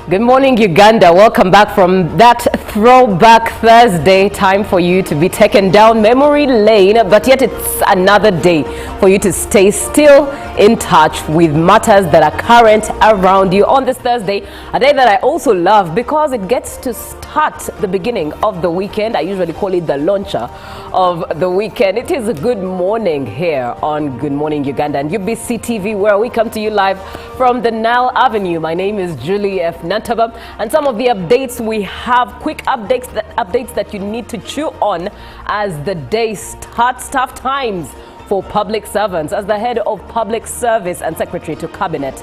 Good morning, Uganda. Welcome back from that throwback Thursday. Time for you to be taken down memory lane, but yet it's another day for you to stay still in touch with matters that are current around you on this Thursday, a day that I also love because it gets to start the beginning of the weekend. I usually call it the launcher of the weekend. It is a good morning here on Good Morning Uganda and UBC TV, where we come to you live from the Nile Avenue. My name is Julie F. Nantabam, and some of the updates we have, quick updates that you need to chew on as the day starts. Tough times for public servants. As the head of Public Service and Secretary to Cabinet,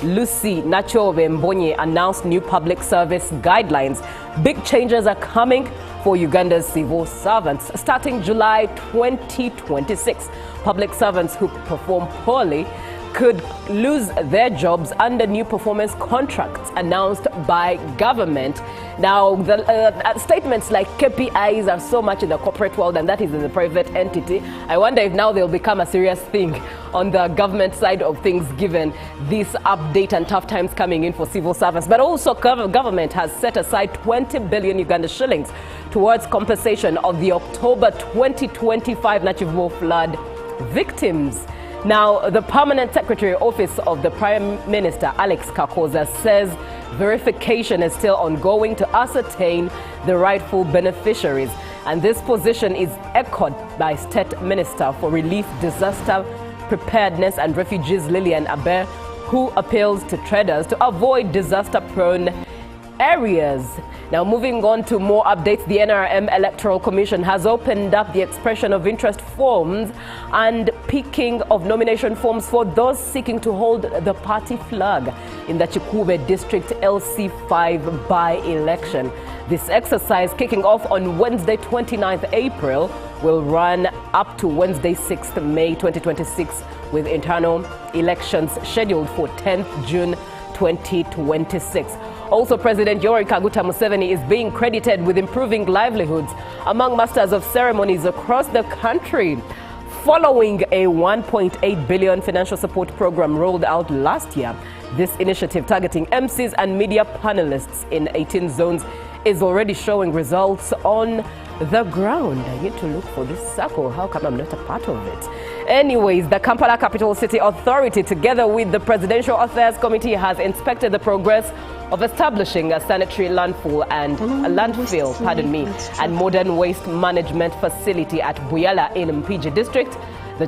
Lucy Nachobe Mbonye, announced new public service guidelines. Big changes are coming for Uganda's civil servants. Starting July 2026, public servants who perform poorly could lose their jobs under new performance contracts announced by government. Now, the statements like KPIs are so much in the corporate world, and that is in the private entity. I wonder if now they'll become a serious thing on the government side of things, given this update and tough times coming in for civil servants. But also, government has set aside 20 billion Uganda shillings towards compensation of the October 2025 natural flood victims. Now, the Permanent Secretary Office of the Prime Minister, Alex Kakoza, says verification is still ongoing to ascertain the rightful beneficiaries. And this position is echoed by State Minister for Relief, Disaster Preparedness and Refugees, Lillian Abe, who appeals to traders to avoid disaster-prone areas. Now, moving on to more updates, the NRM Electoral Commission has opened up the expression of interest forms and picking of nomination forms for those seeking to hold the party flag in the Chikube District LC5 by-election. This exercise, kicking off on Wednesday 29th April, will run up to Wednesday 6th May 2026, with internal elections scheduled for 10th June 2026. Also, President Yoweri Kaguta Museveni is being credited with improving livelihoods among masters of ceremonies across the country, following a 1.8 billion financial support program rolled out last year. This initiative, targeting MCs and media panelists in 18 zones, is already showing results on the ground. I need to look for this circle. How come I'm not a part of it? Anyways, the Kampala Capital City Authority, together with the Presidential Affairs Committee, has inspected the progress of establishing a sanitary landfill and modern waste management facility at Buyala in Mpigi District. The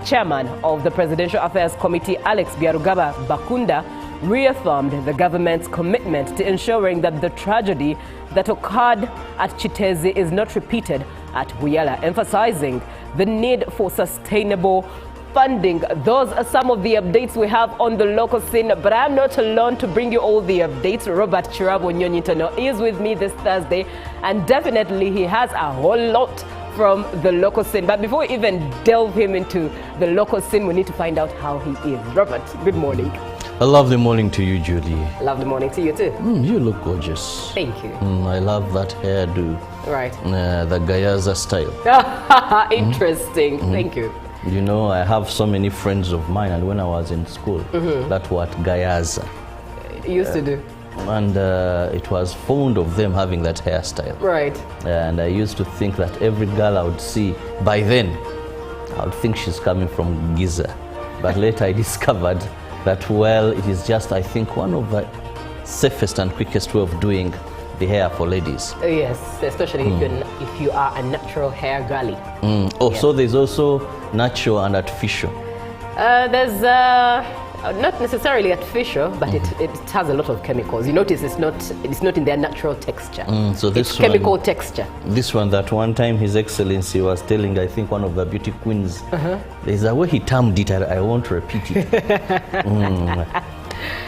chairman of the Presidential Affairs Committee, Alex Byarugaba Bakunda, reaffirmed the government's commitment to ensuring that the tragedy that occurred at Chitezi is not repeated at Buyala, emphasizing the need for sustainable funding. Those are some of the updates we have on the local scene, but I'm not alone to bring you all the updates. Robert Chirabo Nyonyitono is with me this Thursday, and definitely he has a whole lot from the local scene. But before we even delve him into the local scene, we need to find out how he is. Robert, good morning. A lovely morning to you, Julie. Lovely morning to you too. You look gorgeous. Thank you. I love that hairdo. Right. The Gayaza style. Interesting. Thank you. You know, I have so many friends of mine, and when I was in school, that's what Gayaza used to do. And it was fond of them having that hairstyle. Right. And I used to think that every girl I would see, by then, I would think she's coming from Giza. But later I discovered that, well, it is just, I think, one of the safest and quickest way of doing the hair for ladies. Yes, especially if you are a natural hair girly. So there's also natural and artificial. There's not necessarily artificial, but it has a lot of chemicals. You notice it's not in their natural texture. So this it's chemical texture. This one, that one time His Excellency was telling, I think, one of the beauty queens, there's a way he termed it, I won't repeat it.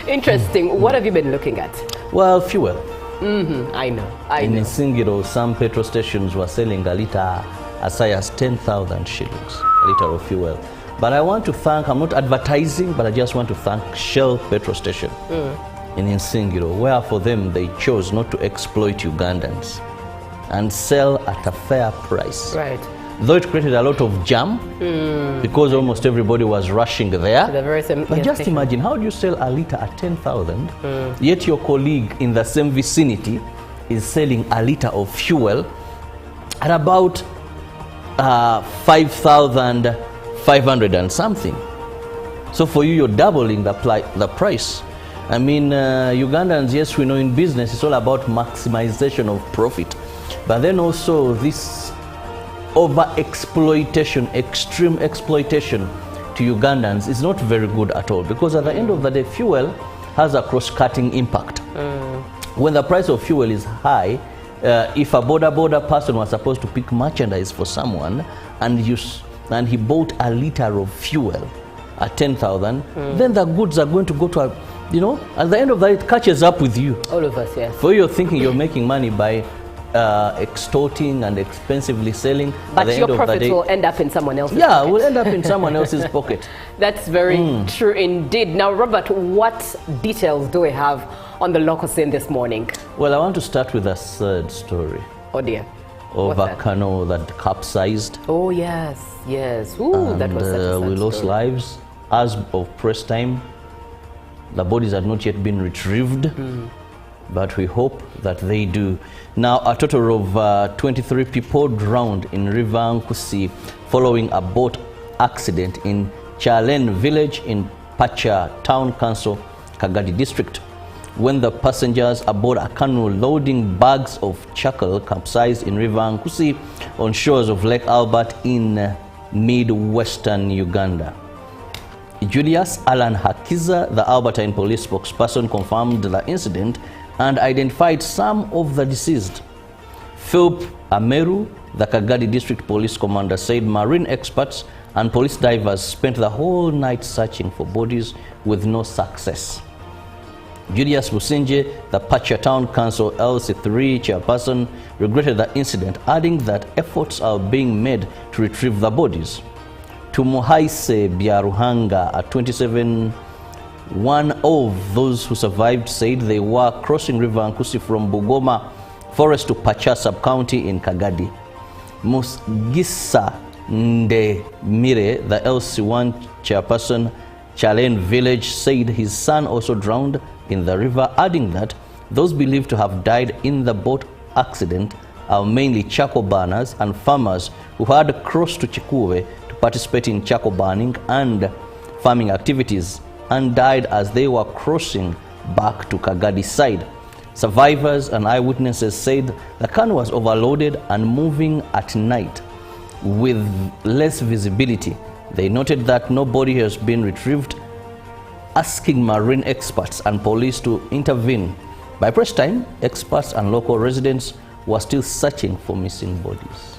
Interesting. What have you been looking at? Well, fuel. I know. In Nsingiro, some petrol stations were selling a liter as high as 10,000 shillings, a liter of fuel. But I want to thank, I'm not advertising, but I just want to thank Shell petrol station in Nsingiro, where for them they chose not to exploit Ugandans and sell at a fair price. Right. though it created a lot of jam because almost everybody was rushing there. But just imagine, how do you sell a liter at 10,000, yet your colleague in the same vicinity is selling a liter of fuel at about 5,500 and something. So for you, you're doubling the price. I mean, Ugandans, yes, we know in business, it's all about maximization of profit. But then also this over-exploitation, extreme exploitation to Ugandans is not very good at all. Because at the end of the day, fuel has a cross-cutting impact. When the price of fuel is high, if a border person was supposed to pick merchandise for someone and he bought a liter of fuel at 10,000, then the goods are going to go to a, at the end of that, it catches up with you. All of us, yes. For you're thinking you're making money by extorting and expensively selling. But your profits will end up in someone else's pocket. Will end up in someone else's pocket. That's very true indeed. Now, Robert, what details do we have on the local scene this morning? Well, I want to start with a sad story. Oh dear. Of a canoe that capsized. Oh yes, yes. Ooh, and, that was such a sad we lost story. lives. As of press time, the bodies had not yet been retrieved, but we hope that they do. Now, a total of 23 people drowned in River Nkusi following a boat accident in Chalen village in Pacha Town Council, Kagadi district, when the passengers aboard a canoe loading bags of charcoal capsized in River Nkusi on shores of Lake Albert in mid-western Uganda. Julius Alan Hakiza, the Albertine police spokesperson, confirmed the incident and identified some of the deceased. Philip Ameru, the Kagadi district police commander, said marine experts and police divers spent the whole night searching for bodies with no success. Julius Businje, the Pacha Town Council LC3 chairperson, regretted the incident, adding that efforts are being made to retrieve the bodies. Tumuhaise Biaruhanga, at 27, one of those who survived, said they were crossing River Nkusi from Bugoma Forest to Pacha sub-county in Kagadi. Musgisa Ndemire, the LC1 chairperson, Chalen village, said his son also drowned in the river, adding that those believed to have died in the boat accident are mainly charcoal burners and farmers who had crossed to Chikuwe to participate in charcoal burning and farming activities and died as they were crossing back to Kagadi side. Survivors and eyewitnesses said the canoe was overloaded and moving at night with less visibility. They noted that no body has been retrieved, asking marine experts and police to intervene. By press time, experts and local residents were still searching for missing bodies.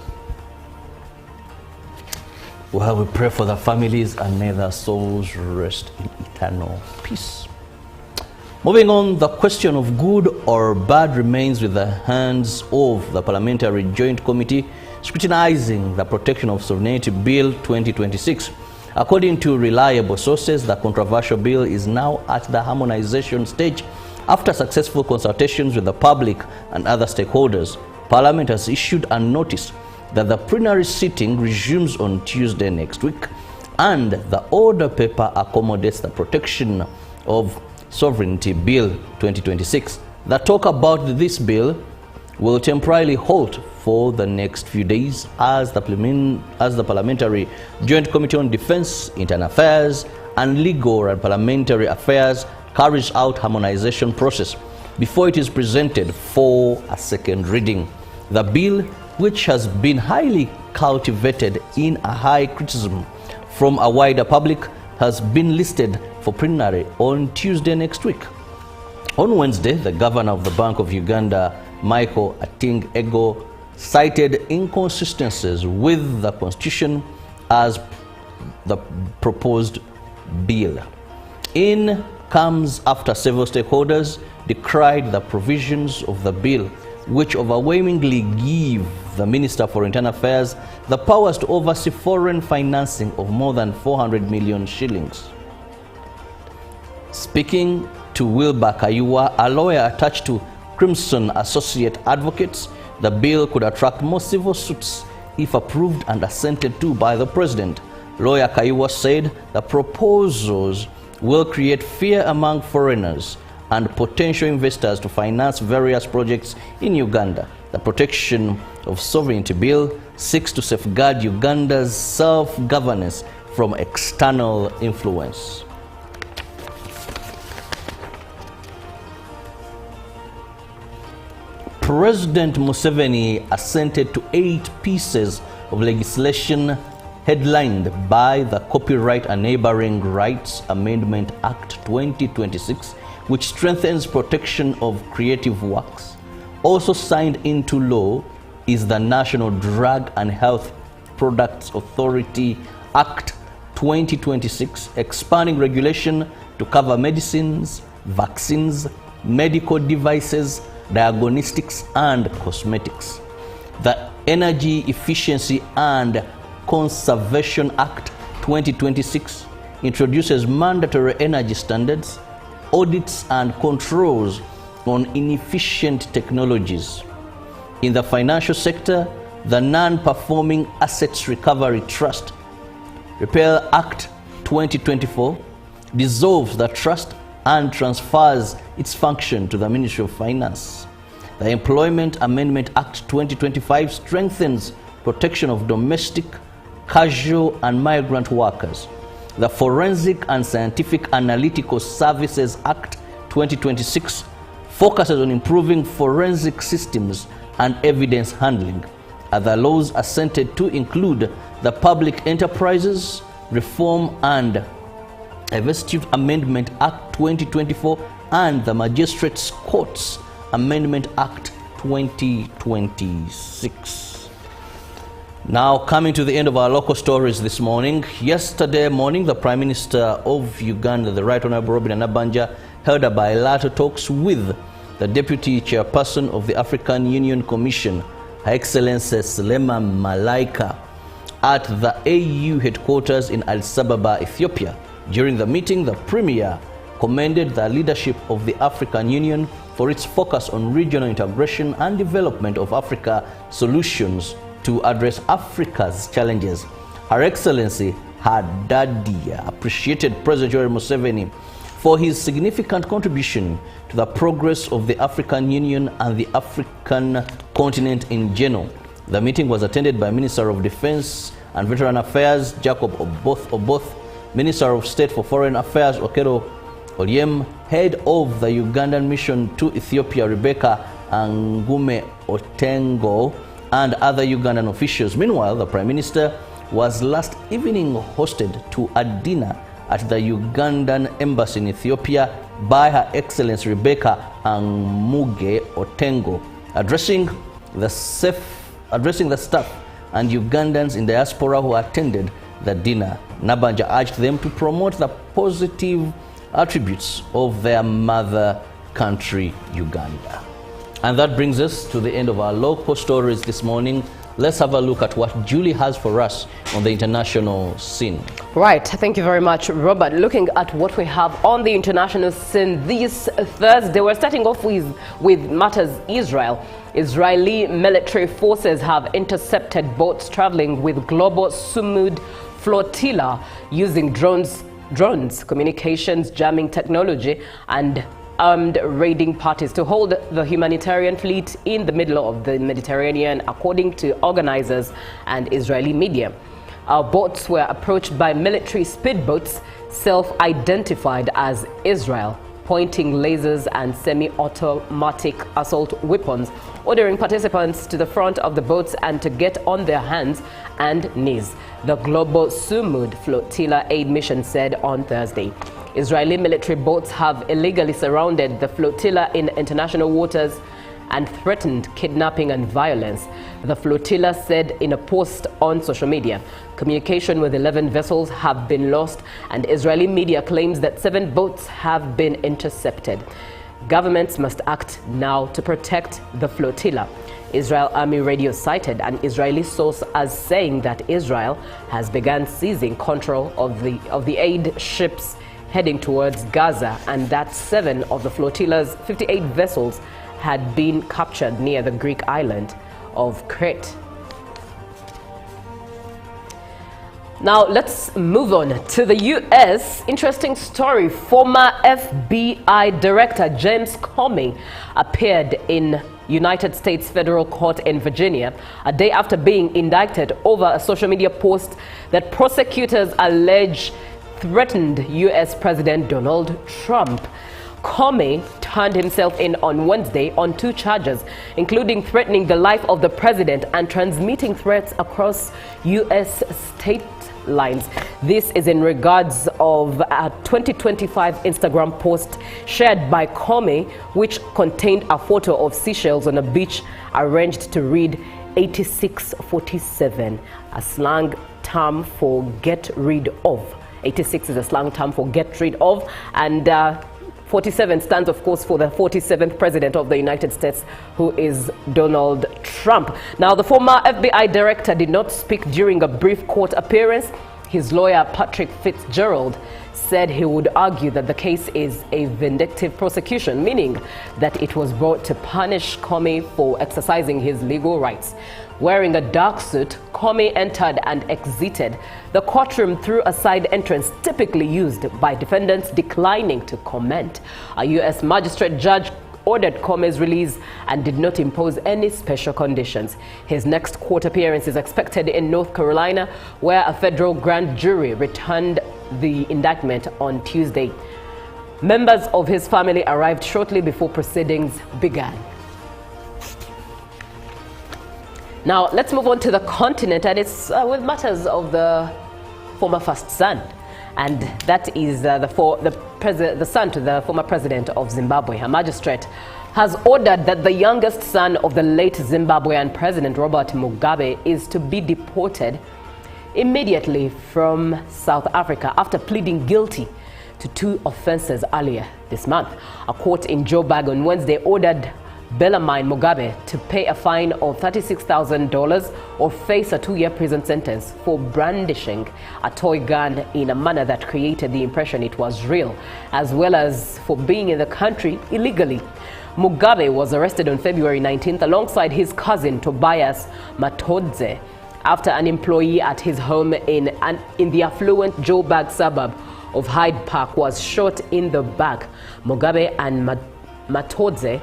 Well, we pray for the families and may their souls rest in eternal peace. Moving on, the question of good or bad remains with the hands of the Parliamentary Joint Committee scrutinizing the Protection of Sovereignty Bill 2026. According to reliable sources, the controversial bill is now at the harmonization stage after successful consultations with the public and other stakeholders. Parliament has issued a notice that the plenary sitting resumes on Tuesday next week, and the order paper accommodates the Protection of Sovereignty Bill 2026. The talk about this bill will temporarily halt for the next few days as the Parliamentary Joint Committee on Defense, Internal Affairs, and Legal and Parliamentary Affairs carries out harmonization process before it is presented for a second reading. The bill, which has been highly cultivated in a high criticism from a wider public, has been listed for plenary on Tuesday next week. On Wednesday, the governor of the Bank of Uganda, Michael Ating Ego, cited inconsistencies with the constitution as the proposed bill. In comes after several stakeholders decried the provisions of the bill, which overwhelmingly give the Minister for Internal Affairs the powers to oversee foreign financing of more than 400 million shillings. Speaking to Wilbur Kayua, a lawyer attached to Crimson Associate Advocates, the bill could attract more civil suits if approved and assented to by the president. Lawyer Kaiwa said the proposals will create fear among foreigners and potential investors to finance various projects in Uganda. The Protection of Sovereignty Bill seeks to safeguard Uganda's self-governance from external influence. President Museveni assented to 8 pieces of legislation headlined by the Copyright and Neighboring Rights Amendment Act 2026, which strengthens protection of creative works. Also signed into law is the National Drug and Health Products Authority Act 2026, expanding regulation to cover medicines, vaccines, medical devices, diagnostics, and cosmetics. The Energy Efficiency and Conservation Act 2026 introduces mandatory energy standards, audits, and controls on inefficient technologies. In the financial sector, the Non-Performing Assets Recovery Trust Repair Act 2024 dissolves the trust and transfers its function to the Ministry of Finance. The Employment Amendment Act 2025 strengthens protection of domestic, casual, and migrant workers. The Forensic and Scientific Analytical Services Act 2026 focuses on improving forensic systems and evidence handling. Other laws assented to include the Public Enterprises Reform and Investiture Amendment Act 2024 and the Magistrates Courts Amendment Act 2026. Now, coming to the end of our local stories this morning. Yesterday morning, the Prime Minister of Uganda, the Right Honorable Robert Nabanja, held a bilateral talks with the Deputy Chairperson of the African Union Commission, Her Excellency Selema Malaika, at the AU headquarters in Addis Ababa, Ethiopia. During the meeting, the Premier commended the leadership of the African Union for its focus on regional integration and development of Africa solutions to address Africa's challenges. Her Excellency Hadadia appreciated President Yoweri Museveni for his significant contribution to the progress of the African Union and the African continent in general. The meeting was attended by Minister of Defense and Veteran Affairs Jacob Oboth, Minister of State for Foreign Affairs Okero Olyem, Head of the Ugandan Mission to Ethiopia Rebecca Angume Otengo, and other Ugandan officials. Meanwhile, the Prime Minister was last evening hosted to a dinner at the Ugandan Embassy in Ethiopia by Her Excellency Rebecca Angume Otengo. Addressing the staff and Ugandans in diaspora who attended the dinner, Nabanja urged them to promote the positive attributes of their mother country, Uganda. And that brings us to the end of our local stories this morning. Let's have a look at what Julie has for us on the international scene. Right, thank you very much, Robert. Looking at what we have on the international scene this Thursday, we're starting off with matters Israel. Israeli military forces have intercepted boats traveling with global Sumud flotilla using drones, communications, jamming technology, and armed raiding parties to hold the humanitarian fleet in the middle of the Mediterranean, according to organizers and Israeli media. Our boats were approached by military speedboats self-identified as Israel, pointing lasers and semi-automatic assault weapons, ordering participants to the front of the boats and to get on their hands and knees, the Global Sumud Flotilla Aid Mission said on Thursday. Israeli military boats have illegally surrounded the flotilla in international waters and threatened kidnapping and violence, the flotilla said in a post on social media. Communication with 11 vessels have been lost, and Israeli media claims that 7 boats have been intercepted. Governments must act now to protect the flotilla. Israel Army Radio cited an Israeli source as saying that Israel has begun seizing control of the aid ships heading towards Gaza, and that 7 of the flotilla's 58 vessels had been captured near the Greek island of Crete. Now let's move on to the U.S. Interesting story. Former FBI Director James Comey appeared in United States federal court in Virginia a day after being indicted over a social media post that prosecutors allege threatened U.S. President Donald Trump. Comey turned himself in on Wednesday on 2 charges, including threatening the life of the president and transmitting threats across U.S. state lines. This is in regards of a 2025 Instagram post shared by Comey, which contained a photo of seashells on a beach arranged to read 8647, a slang term for get rid of. 86 is a slang term for get rid of, and 47 stands, of course, for the 47th president of the United States, who is Donald Trump. Now, the former FBI director did not speak during a brief court appearance. His lawyer, Patrick Fitzgerald, said he would argue that the case is a vindictive prosecution, meaning that it was brought to punish Comey for exercising his legal rights. Wearing a dark suit, Comey entered and exited the courtroom through a side entrance typically used by defendants, declining to comment. A U.S. magistrate judge ordered Comey's release and did not impose any special conditions. His next court appearance is expected in North Carolina, where a federal grand jury returned the indictment on Tuesday. Members of his family arrived shortly before proceedings began. Now, let's move on to the continent, and it's with matters of the former first son. And that is the son to the former president of Zimbabwe. A magistrate has ordered that the youngest son of the late Zimbabwean President Robert Mugabe is to be deported immediately from South Africa after pleading guilty to 2 offenses earlier this month. A court in Joburg on Wednesday ordered Bellarmine Mugabe to pay a fine of $36,000 or face a 2-year prison sentence for brandishing a toy gun in a manner that created the impression it was real, as well as for being in the country illegally. Mugabe was arrested on February 19th alongside his cousin Tobias Matodze after an employee at his home in the affluent Joburg suburb of Hyde Park was shot in the back. Mugabe and Matodze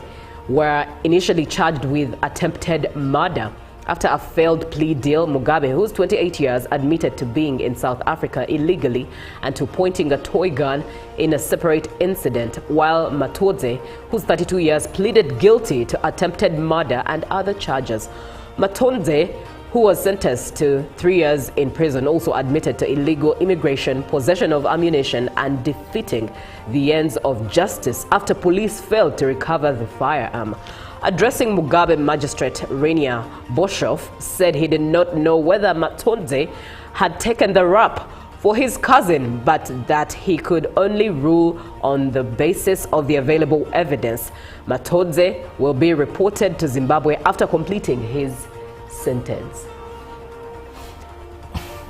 were initially charged with attempted murder. After a failed plea deal, Mugabe, who's 28 years, admitted to being in South Africa illegally and to pointing a toy gun in a separate incident, while Matodze, who's 32 years, pleaded guilty to attempted murder and other charges. Matodze, who was sentenced to 3 years in prison, also admitted to illegal immigration, possession of ammunition, and defeating the ends of justice after police failed to recover the firearm. Addressing Mugabe, Magistrate Rainier Boshoff said he did not know whether Matodze had taken the rap for his cousin, but that he could only rule on the basis of the available evidence. Matodze will be reported to Zimbabwe after completing his sentence.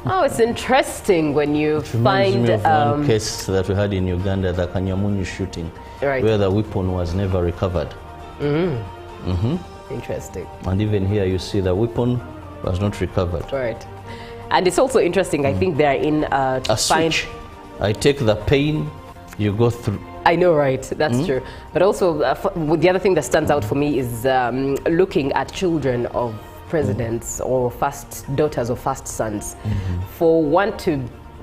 Oh, it's interesting when you find one case that we had in Uganda, the Kanyamunyu shooting, right, where the weapon was never recovered. Interesting. And even here you see the weapon was not recovered. Right. And it's also interesting, I think they're in a switch. I take the pain, you go through. I know, right? That's true. But also, the other thing that stands out for me is looking at children of presidents or first daughters or first sons. For one to,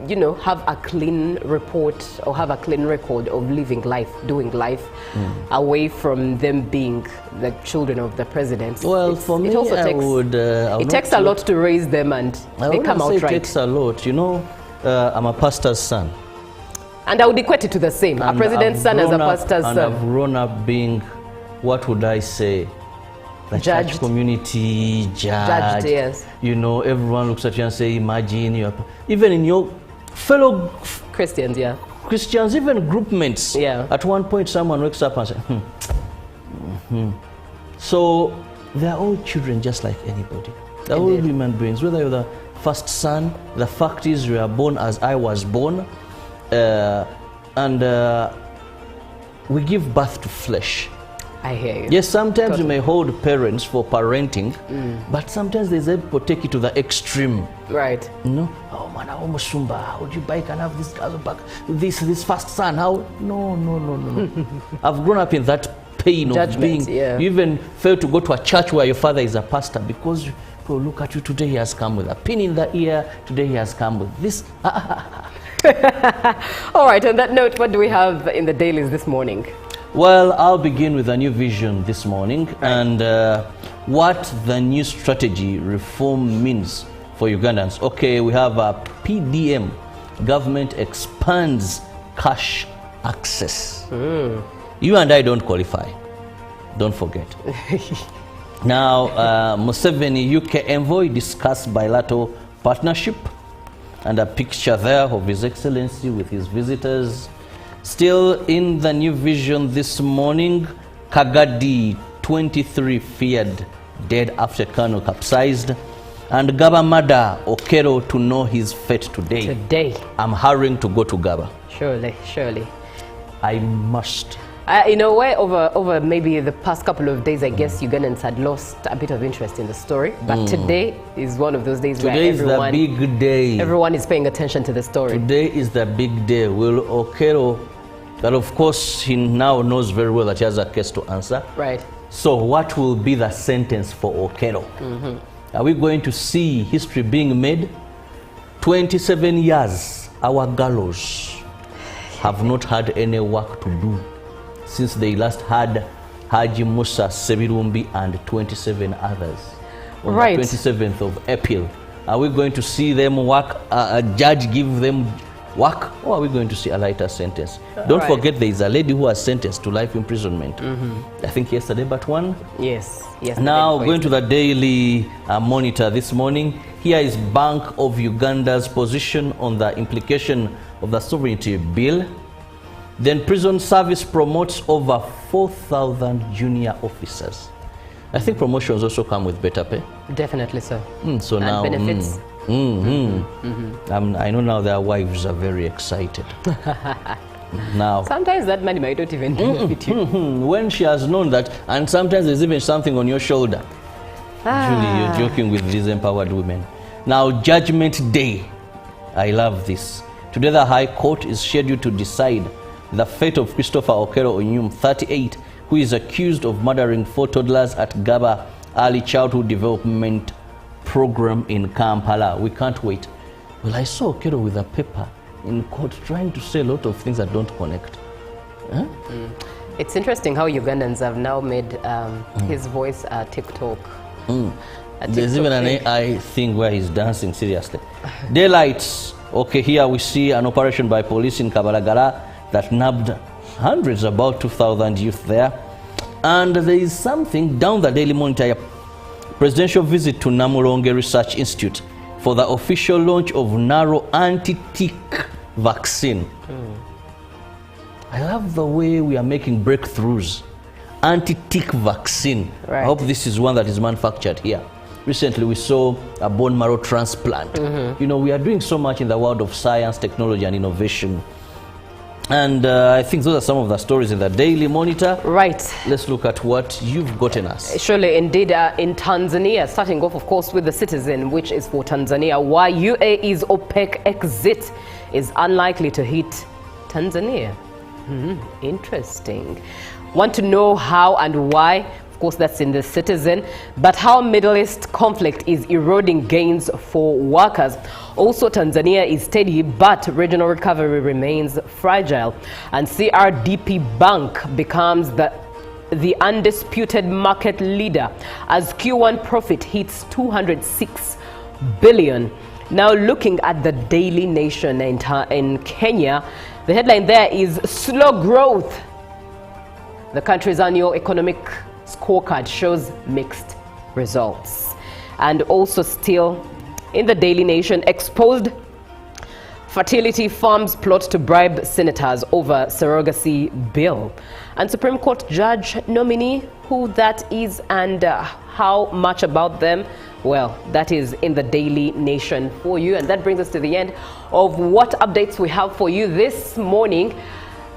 you know, have a clean report or have a clean record of living life, doing life, away from them being the children of the president. Well, for me, it takes a lot to raise them, and they come out right. It takes a lot. You know, I'm a pastor's son. And I would equate it to the same. A president's son as a pastor's son. And I've grown up being, what would I say? The church community judged, yes. You know, everyone looks at you and say, imagine you're, even in your fellow Christians, Christians, even group mates. At one point, someone wakes up and says, So they're all children just like anybody. They're all human beings, whether you're the first son. The fact is, you are born as I was born, and we give birth to flesh. I hear you. Yes, sometimes you may hold parents for parenting, but sometimes there's people take it to the extreme. Right. You know, oh man, how would you buy? Can have this girl back? This first son? How? No. I've grown up in that pain of being. Yeah. You even fail to go to a church where your father is a pastor because people look at you. Today he has come with a pin in the ear. Today he has come with this. All right. On that note, what do we have in the dailies this morning? Well, I'll begin with a new vision this morning and what the new strategy reform means for Ugandans. Okay, we have a PDM. Government expands cash access. You and I don't qualify. Don't forget. Now, Museveni UK envoy discussed bilateral partnership and a picture there of His Excellency with his visitors. Still in the new vision this morning, Kagadi 23 feared dead after canoe capsized, and Gaba Mada Okero to know his fate today. I'm hurrying to go to Gaba. Surely. I must. In a way, over maybe the past couple of days, I guess Ugandans had lost a bit of interest in the story. But today is one of those days where everyone, is the big day. Everyone is paying attention to the story. Today is the big day. Will Okero, that of course he now knows very well that he has a case to answer. Right. So what will be the sentence for Okero? Are we going to see history being made? 27 years, our gallows have not had any work to do since they last had Haji Musa Sebirumbi and 27 others on the 27th of April. Are we going to see them work, a judge give them work, or are we going to see a lighter sentence? Don't forget there is a lady who was sentenced to life imprisonment. I think yesterday, but one. Yes. Now going to the Daily Monitor this morning. Here is Bank of Uganda's position on the implication of the sovereignty bill. Then prison service promotes over 4,000 junior officers. I think promotions also come with better pay. Definitely so. So and now benefits. I know now their wives are very excited. Now sometimes that money might not even benefit you. When she has known that, and sometimes there's even something on your shoulder. Julie, you're joking with these empowered women. Now, Judgment Day. I love this. Today the High Court is scheduled to decide the fate of Christopher Okero Onyum, 38, who is accused of murdering 4 toddlers at Gaba Early Childhood Development Program in Kampala. We can't wait. Well, I saw Okero with a paper in court trying to say a lot of things that don't connect. It's interesting how Ugandans have now made his voice a TikTok. There's even an AI thing where he's dancing seriously. Daylights. Okay, here we see an operation by police in Kabalagala that nabbed hundreds, about 2,000 youth there. And there is something down the Daily Monitor, presidential visit to Namuronge Research Institute for the official launch of narrow anti-tick vaccine. I love the way we are making breakthroughs. Anti-tick vaccine. I hope this is one that is manufactured here. Recently we saw a bone marrow transplant. You know, we are doing so much in the world of science, technology and innovation. And I think those are some of the stories in the Daily Monitor. Right. Let's look at what you've gotten us. Surely, indeed, in Tanzania, starting off, of course, with the Citizen, which is for Tanzania, why UAE's OPEC exit is unlikely to hit Tanzania. Interesting. Want to know how and why? Of course, that's in the Citizen. But how Middle East conflict is eroding gains for workers. Also, Tanzania is steady, but regional recovery remains fragile. And CRDP Bank becomes the undisputed market leader as Q1 profit hits 206 billion. Now, looking at the Daily Nation in Kenya, the headline there is slow growth. The country's annual economic scorecard shows mixed results. And also still in the Daily Nation, exposed fertility farms plot to bribe senators over surrogacy bill. And Supreme Court judge nominee, who that is and how much about them, well, that is in the Daily Nation for you. And that brings us to the end of what updates we have for you this morning.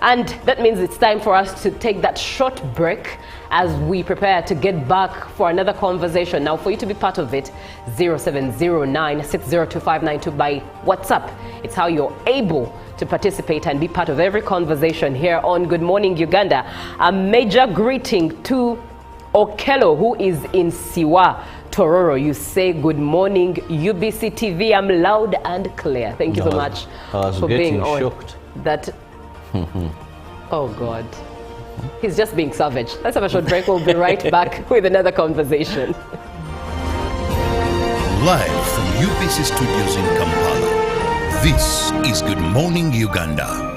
And that means it's time for us to take that short break as we prepare to get back for another conversation. Now, for you to be part of it, 0709-602592 by WhatsApp. It's how you're able to participate and be part of every conversation here on Good Morning Uganda. A major greeting to Okello, who is in Siwa, Tororo. You say good morning, UBC TV. I'm loud and clear. Thank you so much for being on. Shocked. That. Oh God, he's just being savage. Let's have a short break. We'll be right back with another conversation. Live from UBC Studios in Kampala, this is Good Morning Uganda.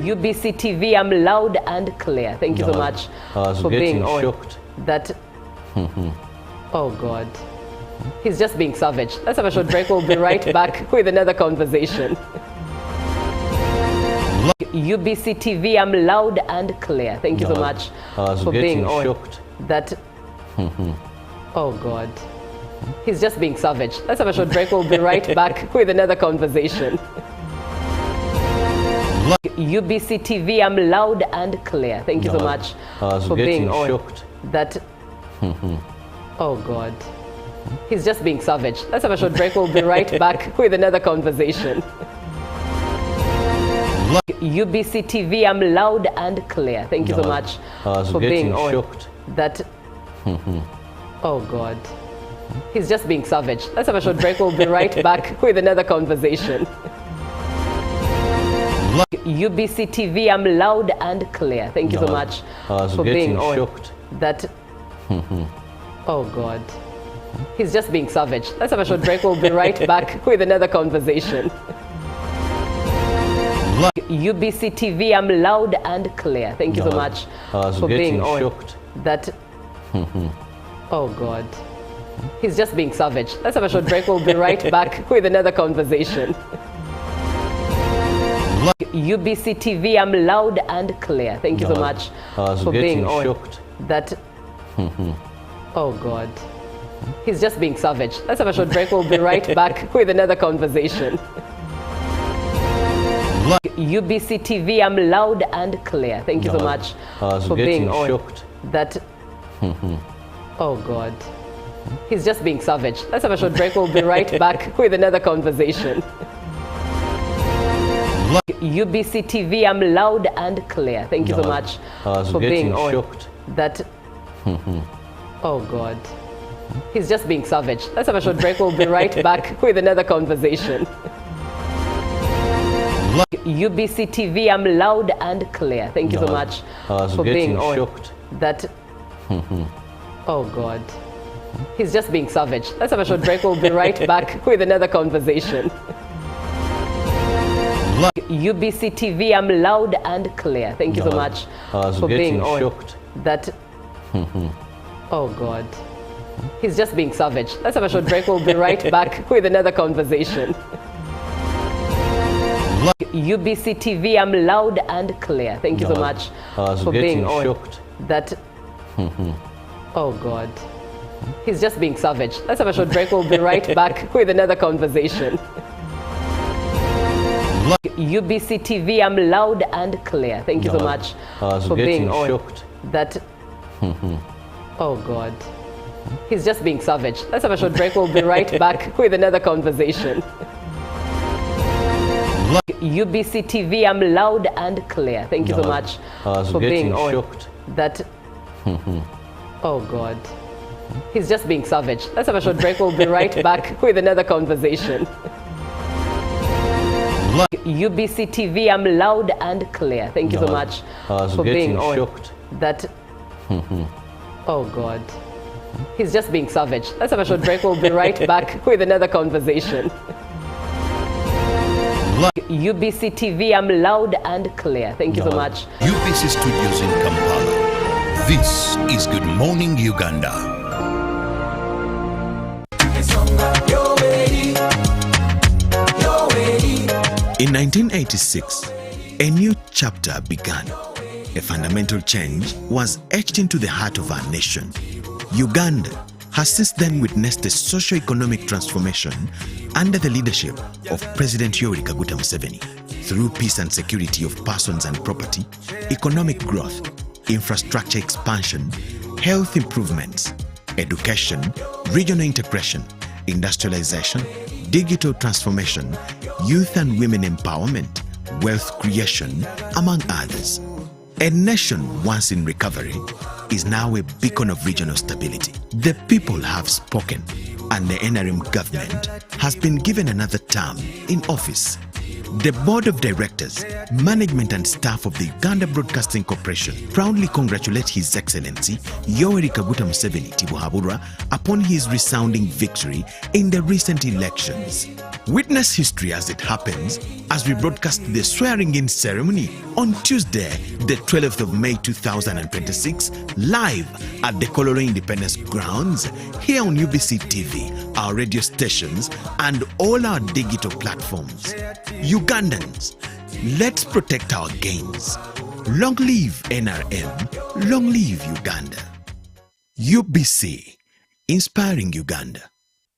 UBC TV, I'm loud and clear. Thank you so much for being on. Shocked. That. Oh God, he's just being savage. Let's have a short break. We'll be right back with another conversation. UBC TV, I'm loud and clear. Thank you so much for being on. Shocked. That. Oh God, he's just being savage. Let's have a short break. We'll be right back with another conversation. UBC TV, I'm loud and clear. Thank you so much for being on. Shocked. That. Oh God, he's just being savage. Let's have a short break. We'll be right back with another conversation. UBC TV, I'm loud and clear. Thank you so much for being on. Shocked. That. Oh God, he's just being savage. Let's have a short break. We'll be right back with another conversation. UBC TV, I'm loud and clear. Thank you so much for being on. Shocked. That. Oh God, he's just being savage. Let's have a short break. We'll be right back with another conversation. UBC TV, I'm loud and clear. Thank you so much for being on. Shocked. That. Oh God, he's just being savage. Let's have a short break. We'll be right back with another conversation. UBC TV, I'm loud and clear. Thank you so much for being on. Shocked. That. Oh God, he's just being savage. Let's have a short break. We'll be right back with another conversation. UBC TV, I'm loud and clear. Thank you so much for being on. Shocked. That. Oh God, he's just being savage. Let's have a short break. We'll be right back with another conversation. UBC TV, I'm loud and clear. Thank you so much for being on. Shocked. That. Oh God, he's just being savage. Let's have a short break. We'll be right back with another conversation. UBC TV, I'm loud and clear. Thank you so much for being on. Shocked. That. Oh God, he's just being savage. Let's have a short break. We'll be right back with another conversation. UBC TV, I'm loud and clear. Thank you so much for being on. Shocked. That. Oh God, he's just being savage. Let's have a short break. We'll be right back with another conversation. UBC TV, I'm loud and clear. Thank you so much for being on. Shocked. That. Oh God, he's just being savage. Let's have a short break. We'll be right back with another conversation. UBC TV, I'm loud and clear. Thank you so much for being on. Shocked. That. Oh God, he's just being savage. Let's have a short break. We'll be right back with another conversation. UBC TV, I'm loud and clear. Thank you so much for being on. Shocked. That. Oh God, he's just being savage. Let's have a short break. We'll be right back with another conversation. UBC TV, I'm loud and clear. Thank you so much for being on. Shocked. That. Oh God, he's just being savage. Let's have a short break. We'll be right back with another conversation. UBC TV, I'm loud and clear. Thank you so much. UBC Studios in Kampala, this is Good Morning Uganda. In 1986, a new chapter began. A fundamental change was etched into the heart of our nation. Uganda has since then witnessed a socio-economic transformation under the leadership of President Yoweri Kaguta Museveni through peace and security of persons and property, economic growth, infrastructure expansion, health improvements, education, regional integration, industrialization, digital transformation, youth and women empowerment, wealth creation, among others. A nation once in recovery is now a beacon of regional stability. The people have spoken, and the NRM government has been given another term in office. The Board of Directors, management and staff of the Uganda Broadcasting Corporation proudly congratulate His Excellency Yoweri Kaguta Museveni Tibuhaburwa upon his resounding victory in the recent elections. Witness history as it happens as we broadcast the swearing-in ceremony on Tuesday, the 12th of May 2026, live at the Kololo Independence Grounds, here on UBC TV, our radio stations, and all our digital platforms. Ugandans, let's protect our gains. Long live NRM, long live Uganda. UBC, inspiring Uganda.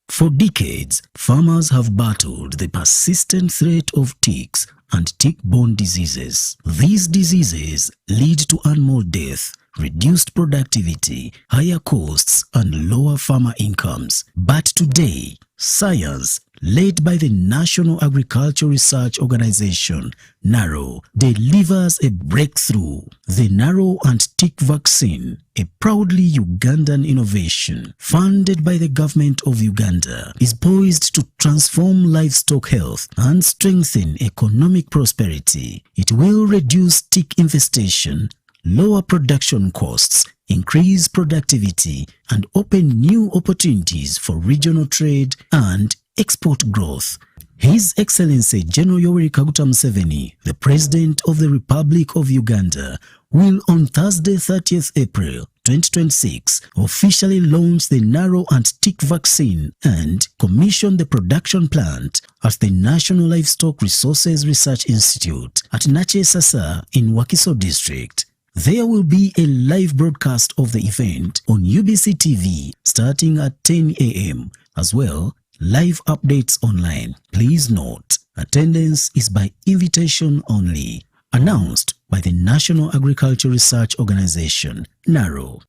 For decades, farmers have battled the persistent threat of ticks and tick-borne diseases. These diseases lead to animal death, reduced productivity, higher costs, and lower farmer incomes. But today, science, led by the National Agriculture Research Organization, NARO, delivers a breakthrough. The NARO and tick vaccine, a proudly Ugandan innovation funded by the government of Uganda, is poised to transform livestock health and strengthen economic prosperity. It will reduce tick infestation, lower production costs, increase productivity, and open new opportunities for regional trade and export growth. His Excellency General Yoweri Kaguta Museveni, the President of the Republic of Uganda, will on Thursday 30th April 2026 officially launch the NARO and tick vaccine and commission the production plant at the National Livestock Resources Research Institute at Nache Sasa in Wakiso District. There will be a live broadcast of the event on UBC TV starting at 10 a.m. as well. Live updates online. Please note, attendance is by invitation only. Announced by the National Agriculture Research Organization, NARO.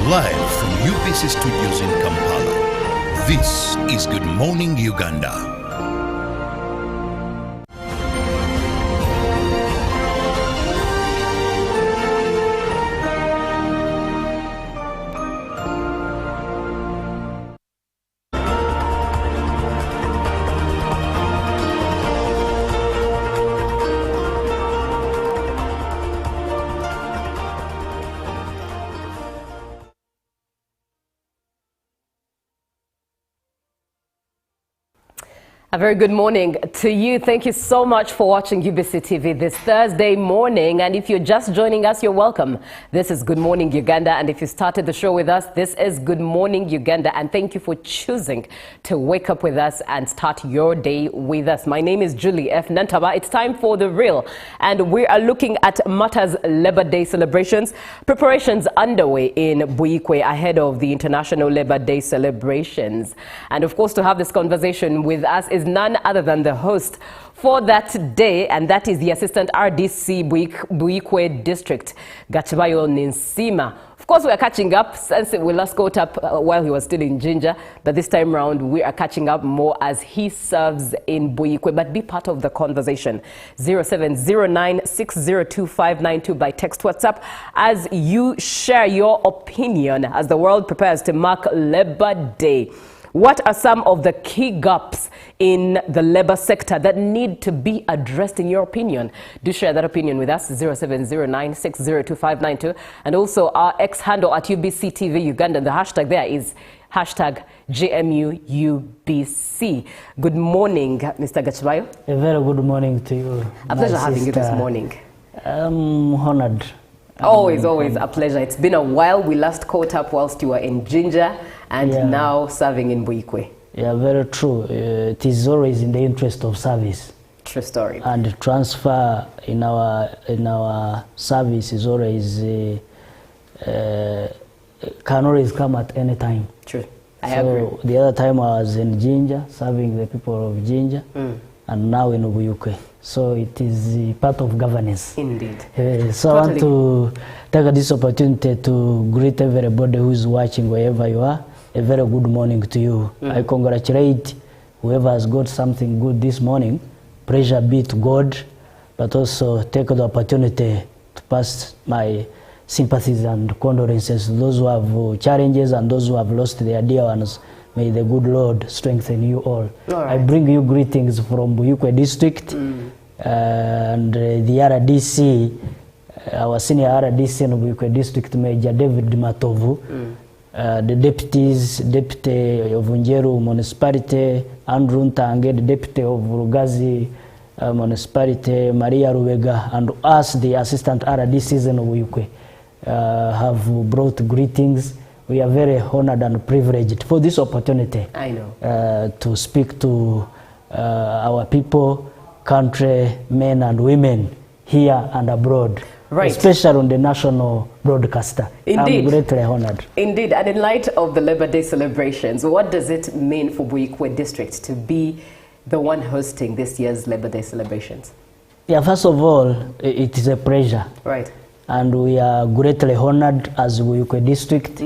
Live from UBC Studios in Kampala, this is Good Morning Uganda. A very good morning to you. Thank you so much for watching UBC TV this Thursday morning. And if you're just joining us, you're welcome. This is Good Morning Uganda. And if you started the show with us, this is Good Morning Uganda. And thank you for choosing to wake up with us and start your day with us. My name is Julie F. Nantaba. It's time for The Real. And we are looking at Matters Labor Day celebrations. Preparations underway in Buikwe ahead of the International Labor Day celebrations. And of course, to have this conversation with us is none other than the host for that day, and that is the Assistant RDC Buikwe District, Gachibayo Ninsima. Of course, we are catching up since we last caught up while he was still in Jinja, but this time round we are catching up more as he serves in Buikwe. But be part of the conversation. 0709602592 by text WhatsApp as you share your opinion as the world prepares to mark Labor Day. What are some of the key gaps in the labor sector that need to be addressed in your opinion? Do share that opinion with us, 0709602592. And also our X handle at UBC TV Uganda. The hashtag there is hashtag GMUUBC. Good morning, Mr. Gachibayo. A very good morning to you. A pleasure having you this morning. I'm honored. Always a pleasure. It's been a while. We last caught up whilst you were in Jinja and now serving in Buikwe. Yeah, very true. It is always in the interest of service. True story. And transfer in our service is always can always come at any time. True. I agree. The other time I was in Jinja, serving the people of Jinja, and now in Ubuyukwe. So it is part of governance. Indeed. So I want to take this opportunity to greet everybody who is watching wherever you are. A very good morning to you. I congratulate whoever has got something good this morning. Praise be to God, but also take the opportunity to pass my sympathies and condolences to those who have challenges and those who have lost their dear ones. May the good Lord strengthen you all. I bring you greetings from Buyukwe district and the RDC, our senior RDC in Buyukwe district, Major David Matovu, the deputy of Unjeru municipality, Andrew Ntange, the deputy of Rugazi municipality, Maria Rubega, and us, the assistant RDCs in Buyukwe, have brought greetings. We are very honored and privileged for this opportunity. I know. To speak to our people, country, men and women here and abroad. Right. Especially on the national broadcaster. Indeed. I'm greatly honored. Indeed. And in light of the Labor Day celebrations, what does it mean for Buyukwe district to be the one hosting this year's Labor Day celebrations? Yeah, first of all, it is a pleasure. Right. And we are greatly honored as Buyukwe district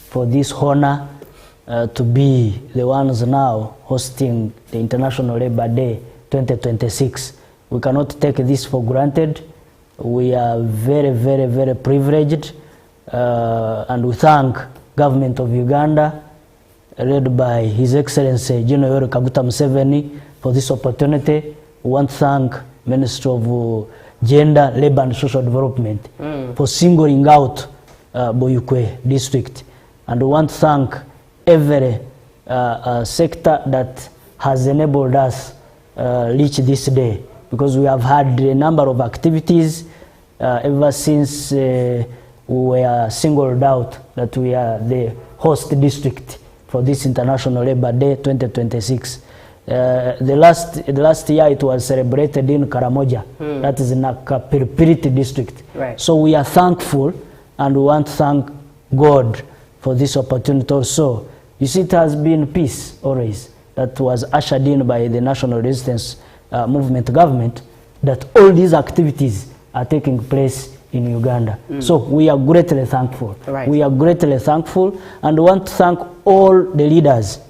for this honor to be the ones now hosting the International Labor Day 2026. We cannot take this for granted. We are very, very, very privileged, and we thank government of Uganda, led by His Excellency General Yoweri Kaguta Museveni, for this opportunity. We want to thank Ministry of Gender, Labor and Social Development for singling out Buyukwe district. And we want to thank every sector that has enabled us reach this day, because we have had a number of activities ever since we were singled out that we are the host district for this International Labor Day 2026. The last year it was celebrated in Karamoja, that is in Nakapiripiriti district. Right. So we are thankful, and we want to thank God for this opportunity also. You see, it has been peace always that was ushered in by the National Resistance Movement government, that all these activities are taking place in Uganda. So we are greatly thankful. Right. We are greatly thankful, and want to thank all the leaders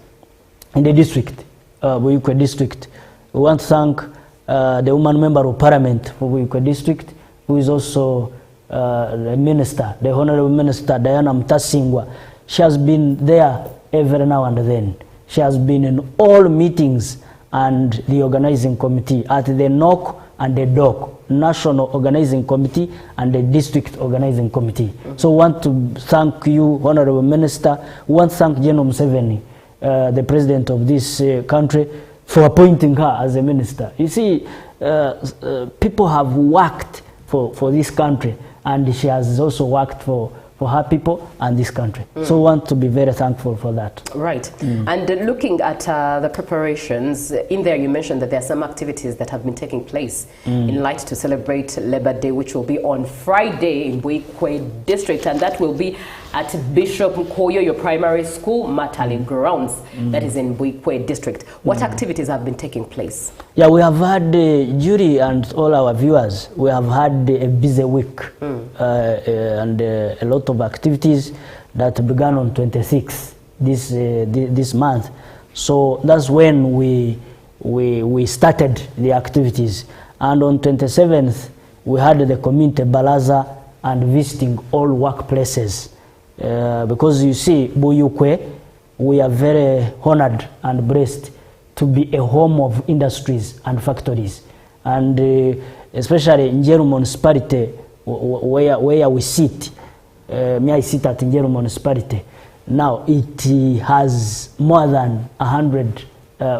in the district, Buyukwe district. We want to thank the woman member of parliament for Buyukwe district, who is also the minister, the Honorable Minister Diana Mtasingwa. She has been there every now and then. She has been in all meetings and the organizing committee at the NOC and the DOC, National Organizing Committee and the District Organizing Committee. So we want to thank you, Honorable Minister. We want to thank General Museveni, the president of this country, for appointing her as a minister. You see, people have worked for this country, and she has also worked for her people and this country. So we want to be very thankful for that. Right. And looking at the preparations, in there you mentioned that there are some activities that have been taking place in light to celebrate Labor Day, which will be on Friday in Buyukwe district, and that will be at Bishop Mkoyo, your primary school, Matali grounds, that is in Buyukwe district. What activities have been taking place? Yeah, we have had, jury and all our viewers, we have had a busy week and a lot of activities that began on 26th this month. So that's when we started the activities. And on 27th, we had the community baraza and visiting all workplaces. Because you see, Buyukwe, we are very honored and blessed to be a home of industries and factories. And especially in Njeru municipality, where we sit, I sit at Njeru municipality. Now it has more than 100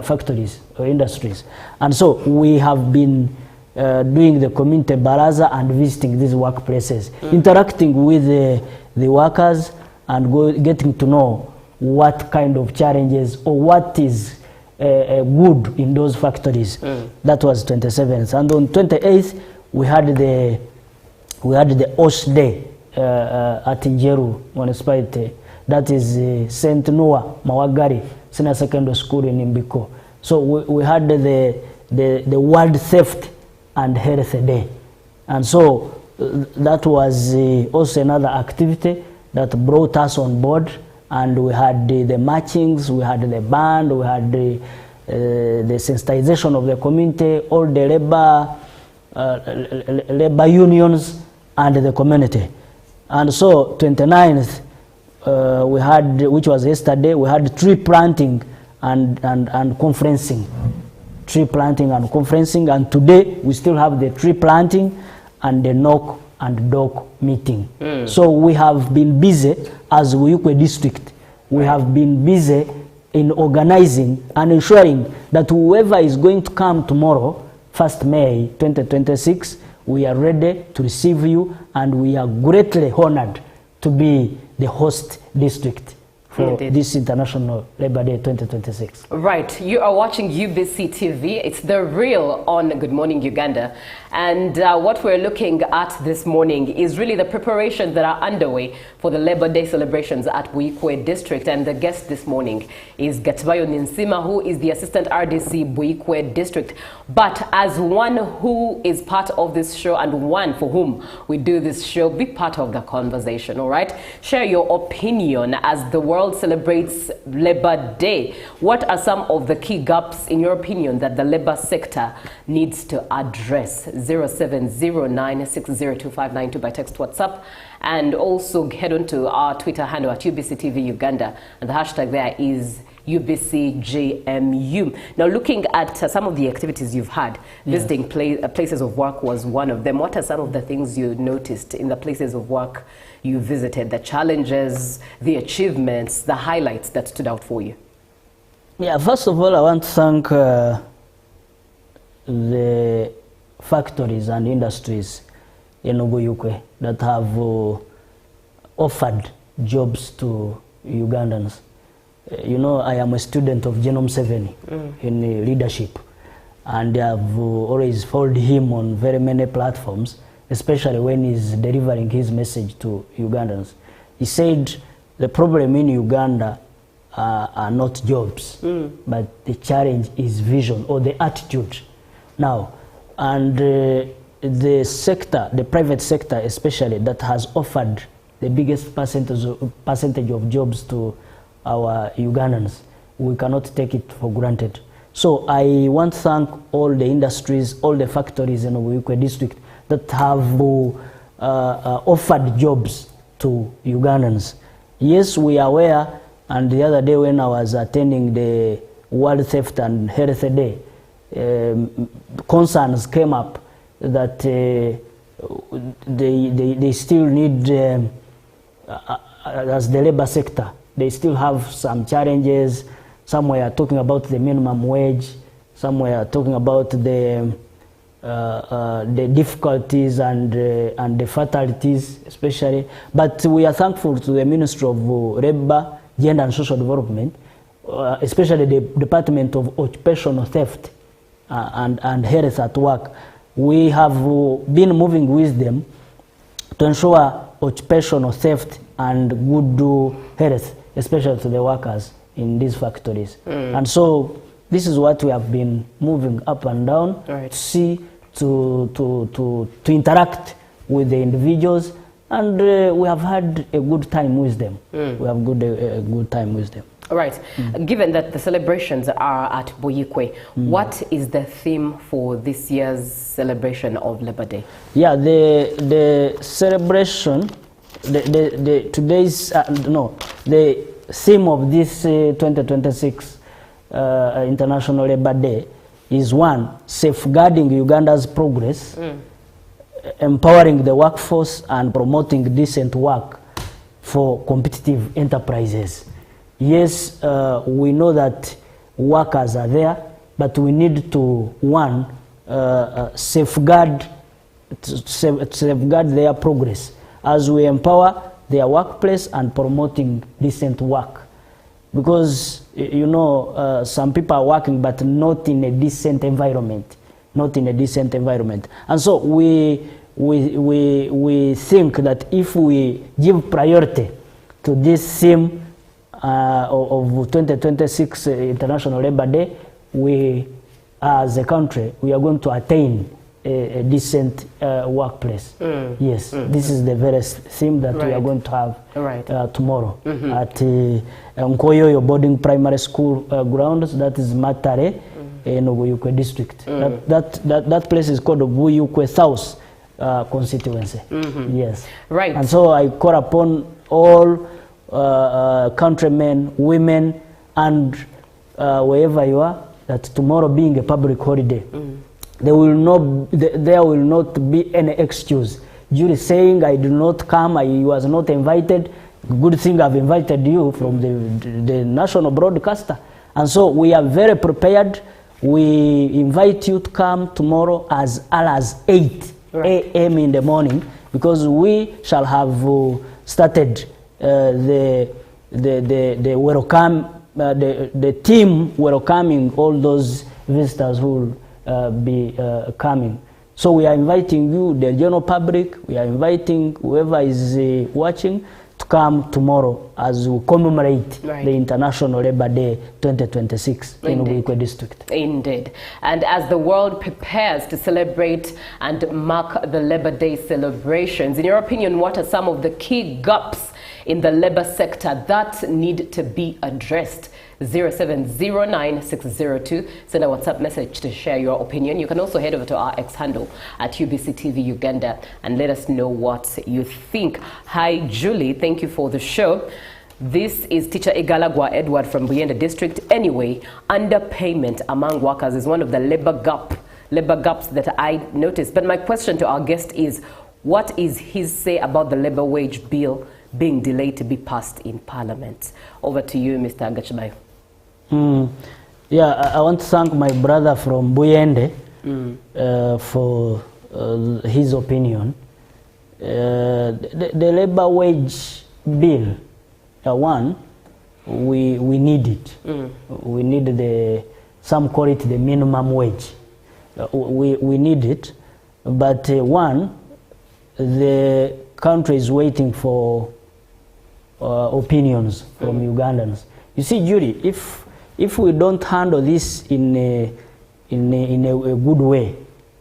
factories or industries. And so we have been doing the community baraza and visiting these workplaces, interacting with the workers and getting to know what kind of challenges or what is good in those factories. That was 27th. And on 28th, we had the OSH Day at Njeru municipality. That is St. Noah Mawagari Senior Secondary School in Imbiko. So we had the World Theft and Health Day. And so that was also another activity that brought us on board. And we had the marchings, we had the band, we had the sensitization of the community, all the labor unions and the community. And so 29th, we had, which was yesterday, we had tree planting and conferencing. Tree planting and conferencing, and today we still have the tree planting and the knock and dock meeting. So we have been busy as Uyukwe district. We have been busy in organizing and ensuring that whoever is going to come tomorrow, 1st May 2026, we are ready to receive you, and we are greatly honored to be the host district for this International Labour Day 2026. Right, you are watching UBC TV. It's The Real on Good Morning Uganda. And what we're looking at this morning is really the preparations that are underway for the Labour Day celebrations at Buikwe District. And the guest this morning is Gatbayo Ninsima, who is the Assistant RDC Buikwe District. But as one who is part of this show and one for whom we do this show, be part of the conversation, all right? Share your opinion as the world celebrates Labour Day. What are some of the key gaps, in your opinion, that the labour sector needs to address? 0709602592 by text WhatsApp, and also head on to our Twitter handle at UBCTV Uganda, and the hashtag there is UBCJMU. Now, looking at some of the activities you've had, visiting places of work was one of them. What are some of the things you noticed in the places of work you visited, the challenges, the achievements, the highlights that stood out for you? Yeah, first of all, I want to thank the factories and industries in Ubuyukwe that have offered jobs to Ugandans. You know, I am a student of Genome 7 in leadership, and I've always followed him on very many platforms, especially when he's delivering his message to Ugandans. He said the problem in Uganda are not jobs, but the challenge is vision or the attitude. Now, and the sector, the private sector especially, that has offered the biggest percentage of jobs to our Ugandans, we cannot take it for granted. So I want to thank all the industries, all the factories in Ubuyukwe district that have offered jobs to Ugandans. Yes, we are aware, and the other day when I was attending the World Theft and Health Day, concerns came up that they still need, as the labor sector, they still have some challenges. Some were talking about the minimum wage, some were talking about the difficulties and the fatalities especially. But we are thankful to the Ministry of Labour, Gender and Social Development, especially the Department of Occupational Theft and Health at Work. We have been moving with them to ensure occupational theft and good health, especially to the workers in these factories. And so this is what we have been moving up and down to see, to interact with the individuals, and we have had a good time with them. We have a good time with them. All right. Given that the celebrations are at Buikwe, what is the theme for this year's celebration of Labour Day? Yeah, the celebration, the theme of this 2026 International Labour Day is one, safeguarding Uganda's progress, empowering the workforce and promoting decent work for competitive enterprises. Yes, we know that workers are there, but we need to, one, safeguard their progress as we empower their workplace and promoting decent work. Because, you know, some people are working, but not in a decent environment. And so we we think that if we give priority to this theme of 2026 International Labour Day, we as a country, we are going to attain a decent workplace. Yes, this is the very theme that we are going to have tomorrow at Nkoyoyo Boarding Primary School grounds. That is Matare in Oguyukwe district. That place is called Oguyukwe South constituency. Yes. Right. And so I call upon all countrymen, women, and wherever you are, that tomorrow being a public holiday, there will not be any excuse. Jury saying, I did not come, I was not invited. Good thing I've invited you from the national broadcaster. And so we are very prepared. We invite you to come tomorrow as early as 8 a.m. in the morning, because we shall have started the welcome, the team welcoming all those visitors who will be coming. So we are inviting you, the general public, we are inviting whoever is watching to come tomorrow as we commemorate the International Labour Day 2026 in Uganda district. Indeed. And as the world prepares to celebrate and mark the Labour Day celebrations, in your opinion, what are some of the key gaps in the labour sector that need to be addressed? 0709-602. Send a WhatsApp message to share your opinion. You can also head over to our X handle at UBC TV Uganda and let us know what you think. Hi, Julie. Thank you for the show. This is Teacher Igalagwa Edward from Buyende District. Anyway, underpayment among workers is one of the labor gaps that I noticed. But my question to our guest is, what is his say about the labor wage bill being delayed to be passed in Parliament? Over to you, Mr. Agachibayo. Yeah, I want to thank my brother from Buyende for his opinion. The labor wage bill, one, we need it. We need some call it the minimum wage. We need it, but one, the country is waiting for opinions from Ugandans. You see, Judy, if we don't handle this in a good way,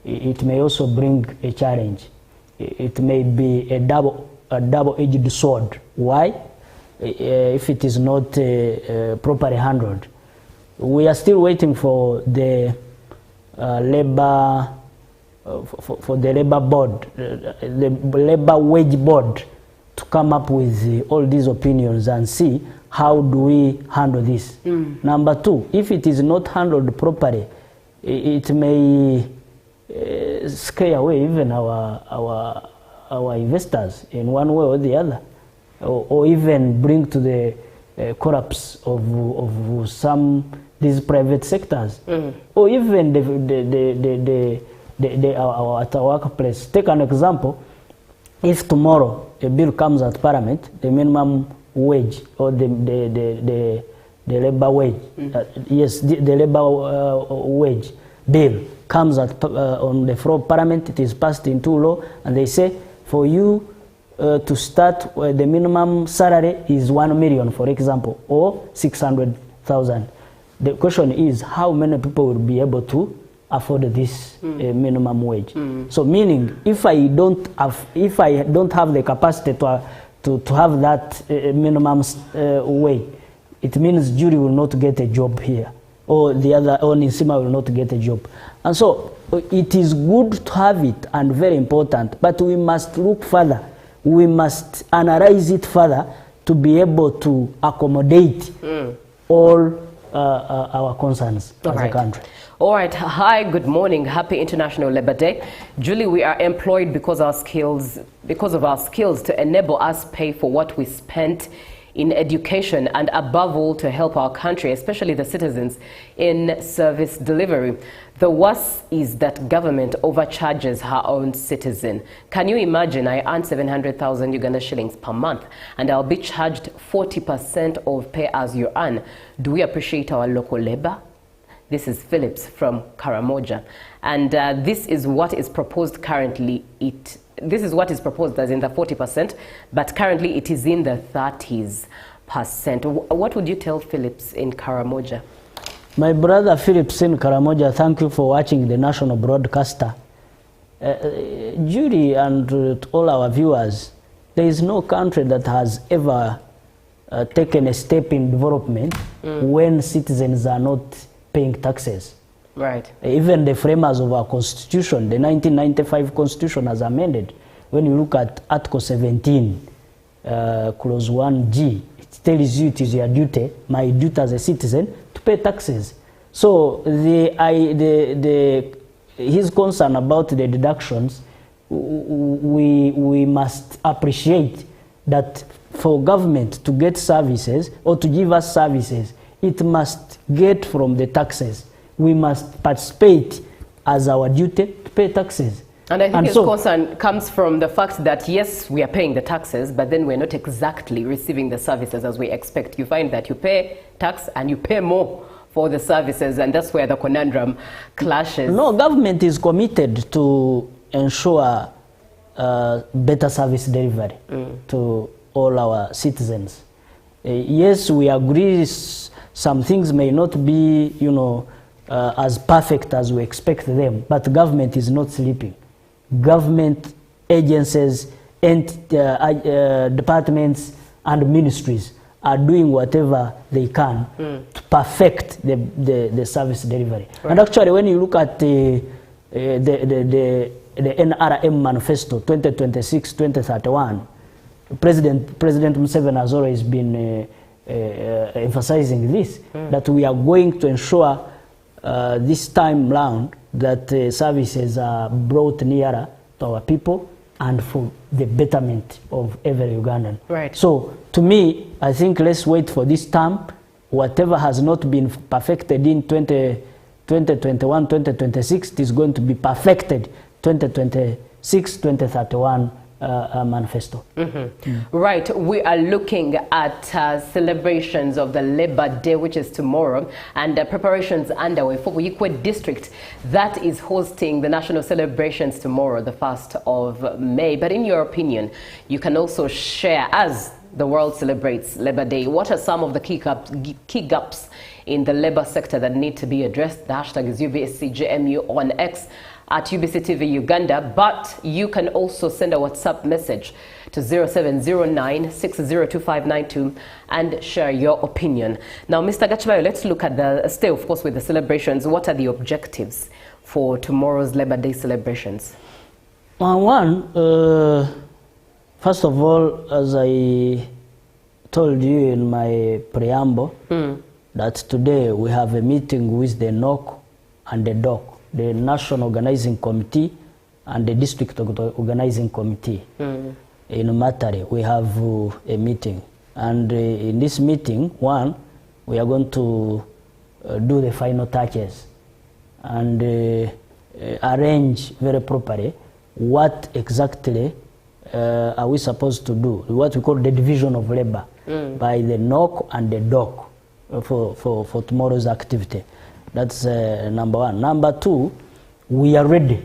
it may also bring a challenge. It may be a double-edged sword. Why? If it is not properly handled. We are still waiting for the labor for the labor board, the labor wage board, to come up with all these opinions and see how do we handle this. Number two, if it is not handled properly, it may scare away even our investors in one way or the other, or even bring to the collapse of some these private sectors, or even at our workplace. Take an example. If tomorrow a bill comes at Parliament, the minimum wage or the labor wage, yes, the labor wage bill comes at on the floor of Parliament, it is passed into law, and they say for you to start, the minimum salary is 1 million, for example, or 600,000. The question is, how many people will be able to afford this minimum wage? So meaning, if I don't have the capacity to have that minimum wage, it means Judy will not get a job here, or the other, or Nisima will not get a job. And so it is good to have it and very important, but we must look further. We must analyze it further to be able to accommodate all our concerns as a country. All right. Hi, good morning. Happy International Labour Day. Julie, we are employed because of our skills to enable us pay for what we spent in education, and above all to help our country, especially the citizens, in service delivery. The worst is that government overcharges her own citizen. Can you imagine? I earn 700,000 Uganda shillings per month and I'll be charged 40% of pay as you earn. Do we appreciate our local labor? This is Phillips from Karamoja. And this is what is proposed currently. It this is what is proposed as in the 40%, but currently it is in the 30%. What would you tell Phillips in Karamoja? My brother Phillips in Karamoja, thank you for watching the national broadcaster. Judy and all our viewers, there is no country that has ever taken a step in development when citizens are not paying taxes. Right. Even the framers of our constitution, the 1995 constitution as amended, when you look at Article 17, Clause 1G, it tells you it is your duty, my duty as a citizen, to pay taxes. So his concern about the deductions, we must appreciate that for government to get services or to give us services, it must get from the taxes. We must participate as our duty to pay taxes. And I think his concern comes from the fact that, yes, we are paying the taxes, but then we're not exactly receiving the services as we expect. You find that you pay tax and you pay more for the services, and that's where the conundrum clashes. No, government is committed to ensure better service delivery to all our citizens. Yes, we agree some things may not be, as perfect as we expect them, but government is not sleeping. Government agencies and departments and ministries are doing whatever they can to perfect the service delivery. Right. And actually, when you look at the NRM manifesto 2026-2031, President Museveni has always been emphasizing this, that we are going to ensure this time round that services are brought nearer to our people and for the betterment of every Ugandan. Right. So, to me, I think let's wait for this term. Whatever has not been perfected in 2021, 2026, it is going to be perfected 2026, 2031 manifesto. Right, we are looking at celebrations of the Labor Day, which is tomorrow, and preparations underway for Uyikwe district that is hosting the national celebrations tomorrow, the 1st of May. But in your opinion, you can also share, as the world celebrates Labor Day, what are some of the key gaps in the labor sector that need to be addressed? The hashtag is UBSCJMU on X, at UBC TV Uganda, but you can also send a WhatsApp message to 0709602592 and share your opinion. Now, Mr. Gachibayo, let's look at stay, of course, with the celebrations. What are the objectives for tomorrow's Labor Day celebrations? First of all, as I told you in my preamble, that today we have a meeting with the NOC and the DOC, the National Organizing Committee and the District Organizing Committee in Matare. We have a meeting. And in this meeting, we are going to do the final touches and arrange very properly what exactly are we supposed to do, what we call the division of labor by the NOC and the DOC for tomorrow's activity. That's number one. Number two, we are ready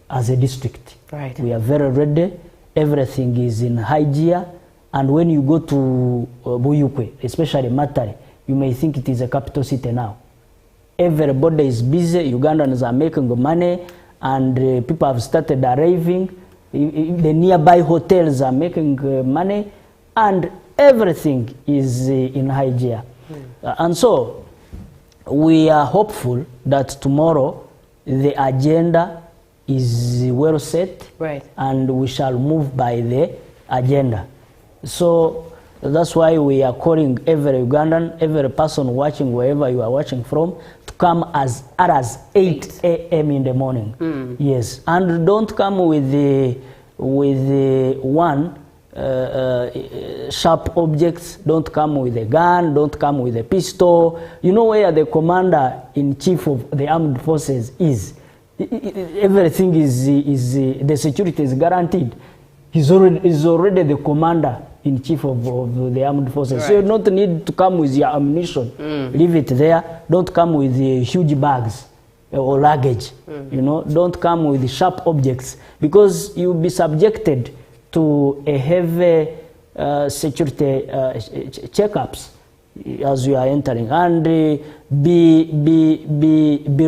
as a district. Right. We are very ready. Everything is in high gear. And when you go to Buyukwe, especially Matare, you may think it is a capital city now. Everybody is busy. Ugandans are making money, and people have started arriving. The nearby hotels are making money, and everything is in high gear. And so, we are hopeful that tomorrow the agenda is well set, right, and we shall move by the agenda. So that's why we are calling every Ugandan, every person watching wherever you are watching from, to come as early as 8 a.m. in the morning. Yes, and don't come with the sharp objects. Don't come with a gun, don't come with a pistol. You know where the commander-in-chief of the armed forces is. Everything the security is guaranteed. He's already the commander-in-chief of the armed forces. Right. So you don't need to come with your ammunition. Leave it there. Don't come with huge bags. or luggage. You know, don't come with sharp objects, because you'll be subjected to a heavy security checkups as you are entering, and be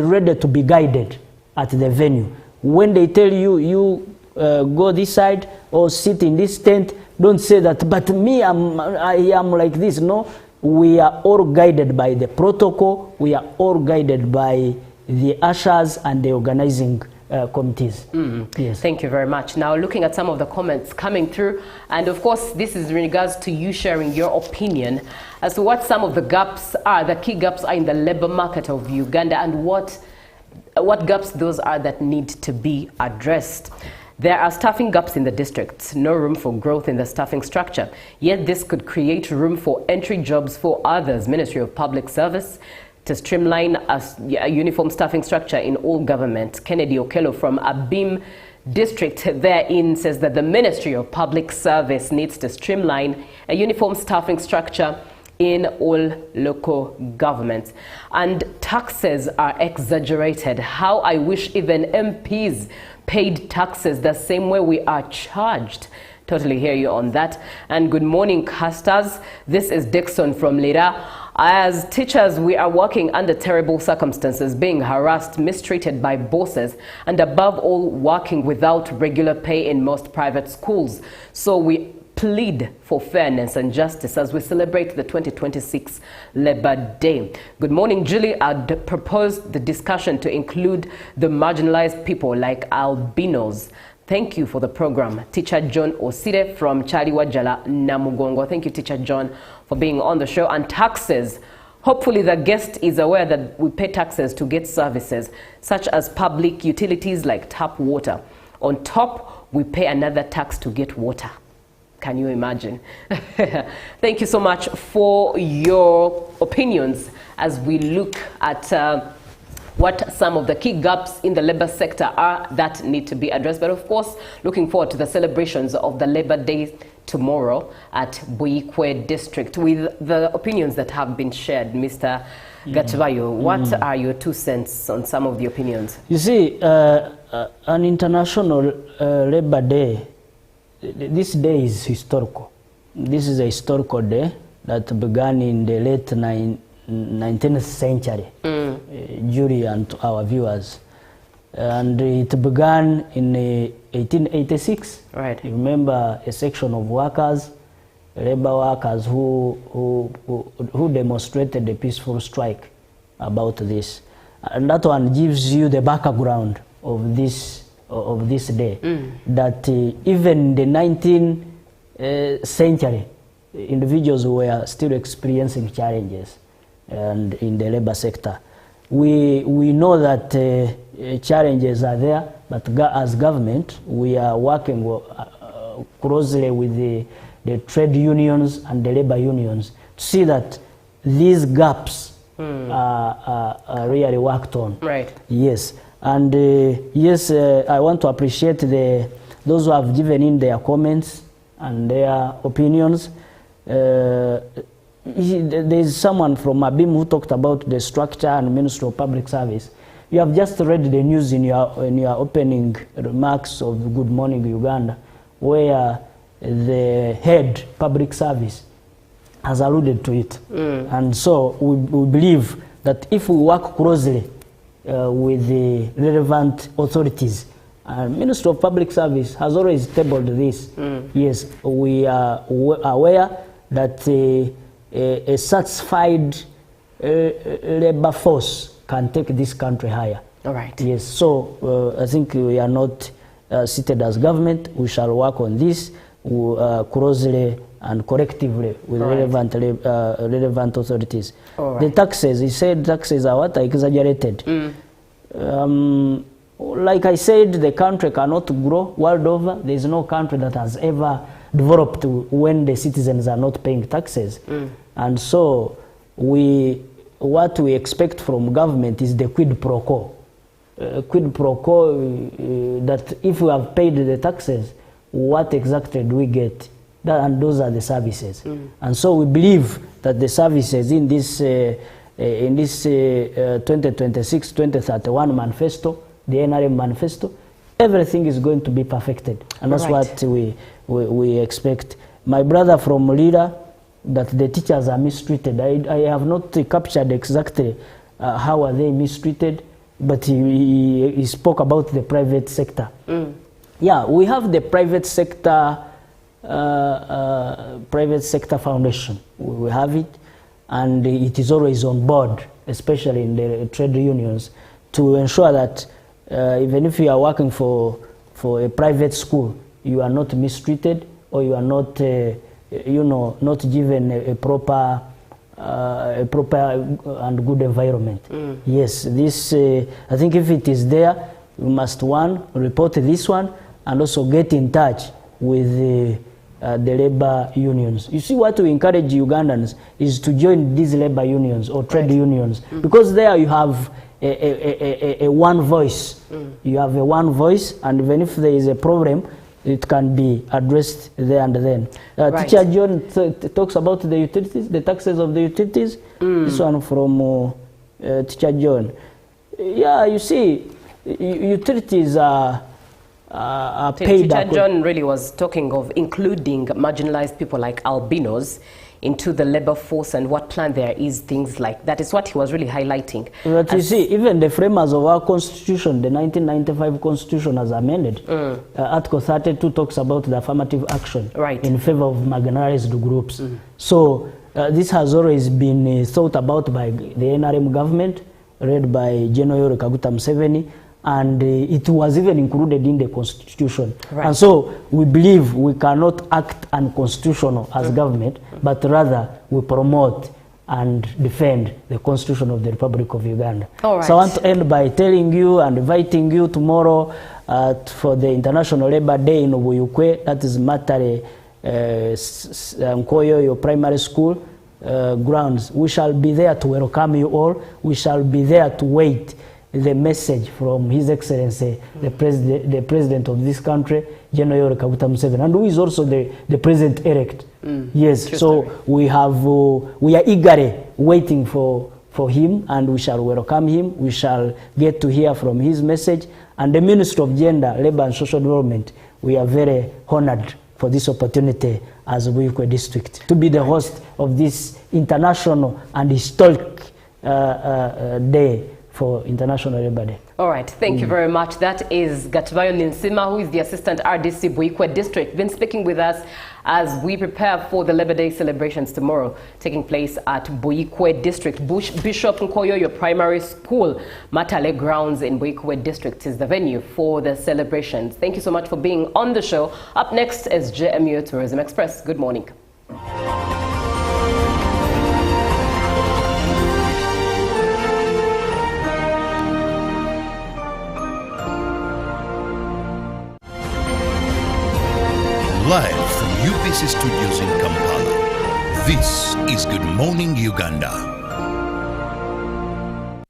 ready to be guided at the venue. When they tell you go this side or sit in this tent, don't say that, but me, I am like this. No, we are all guided by the protocol. We are all guided by the ushers and the organizing committees. Yes. Thank you very much. Now, looking at some of the comments coming through, and of course, this is in regards to you sharing your opinion as to what some of the gaps are, the key gaps are in the labor market of Uganda, and what gaps those are that need to be addressed. There are staffing gaps in the districts, no room for growth in the staffing structure. Yet this could create room for entry jobs for others. Ministry of Public Service to streamline a uniform staffing structure in all government. Kennedy Okello from Abim district therein says that the Ministry of Public Service needs to streamline a uniform staffing structure in all local governments. And taxes are exaggerated. How I wish even MPs paid taxes the same way we are charged. Totally hear you on that. And good morning, casters. This is Dixon from Lira. As teachers, we are working under terrible circumstances, being harassed, mistreated by bosses, and above all, working without regular pay in most private schools. So we plead for fairness and justice as we celebrate the 2026 Labor Day. Good morning, Julie. I'd propose the discussion to include the marginalized people like albinos. Thank you for the program. Teacher John Osire from Chaliwajala, Namugongo. Thank you, Teacher John, for being on the show. And taxes. Hopefully the guest is aware that we pay taxes to get services, such as public utilities like tap water. On top, we pay another tax to get water. Can you imagine? Thank you so much for your opinions as we look at what some of the key gaps in the labor sector are that need to be addressed. But of course, looking forward to the celebrations of the Labor Day tomorrow at Buikwe district with the opinions that have been shared. Mr. Gachivayo, what are your 2 cents on some of the opinions? You see, an international Labor Day, this day is historical. This is a historical day that began in the late 19th century, Jury and our viewers. And it began in 1886. Right. You remember a section of workers, labor workers who demonstrated a peaceful strike about this. And that one gives you the background of this day, that even in the 19th century, individuals were still experiencing challenges and in the labor sector. We know that challenges are there, but as government, we are working closely with the trade unions and the labor unions to see that these gaps are really worked on. Right. Yes. And yes, I want to appreciate those who have given in their comments and their opinions. There is someone from Abim who talked about the structure and Ministry of Public Service. You have just read the news in your opening remarks of Good Morning Uganda, where the head public service has alluded to it. And so we believe that if we work closely with the relevant authorities, Ministry of Public Service has always tabled this. Yes, we are aware that a satisfied labor force can take this country higher. All right. Yes, so I think we are not seated as government. We shall work on this closely and collectively with relevant authorities. The taxes, he said taxes are what? Exaggerated. Like I said, the country cannot grow world over. There is no country that has ever developed when the citizens are not paying taxes. And so what we expect from government is the quid pro quo. Quid pro quo, that if we have paid the taxes, what exactly do we get? And those are the services. And so we believe that the services in this in this 2026-2031 manifesto, the NRM manifesto, everything is going to be perfected. And that's what we expect. My brother from Lira, that the teachers are mistreated. I have not captured exactly how are they mistreated, but he spoke about the private sector. Yeah, we have the private sector foundation. We have it, and it is always on board, especially in the trade unions, to ensure that even if you are working for a private school, you are not mistreated, or you are not, not given a proper and good environment. Yes, this I think if it is there, we must report this one, and also get in touch with the labor unions. You see, what we encourage Ugandans is to join these labor unions or trade unions, because there you have a one voice. You have a one voice, and even if there is a problem, it can be addressed there and then. Teacher John talks about the utilities, the taxes of the utilities. This one from Teacher John. Yeah, you see, utilities are paid. Teacher John really was talking of including marginalized people like albinos into the labor force, and what plan there is, things like that is what he was really highlighting. But you see, even the framers of our constitution, the 1995 constitution as amended, Article 32 talks about the affirmative action in favor of marginalized groups. So this has always been thought about by the NRM government, led by General Yoweri Kaguta Museveni, and it was even included in the constitution. And so we believe we cannot act unconstitutional as government, but rather we promote and defend the Constitution of the Republic of Uganda. So I want to end by telling you and inviting you tomorrow for the International Labour Day in Obuyukwe. That is Matare Nkoyo, your primary school grounds. We shall be there to welcome you all. We shall be there to wait the message from His Excellency, the president of this country, General Yoweri Kaguta Museveni, and who is also the president-elect. Yes, so we are eagerly waiting for him, and we shall welcome him. We shall get to hear from his message. And the Minister of Gender, Labour and Social Development, we are very honored for this opportunity as Obuyukwe District to be the host of this international and historic day for International Labour Day. All right, thank you very much. That is Gatbayo Ninsima, who is the Assistant RDC Buikwe District, been speaking with us as we prepare for the Labour Day celebrations tomorrow, taking place at Buikwe District. Bishop Nkoyo, your primary school, Matale Grounds in Buikwe District is the venue for the celebrations. Thank you so much for being on the show. Up next is JMU Tourism Express. Good morning. Live from UBC Studios in Kampala, this is Good Morning Uganda.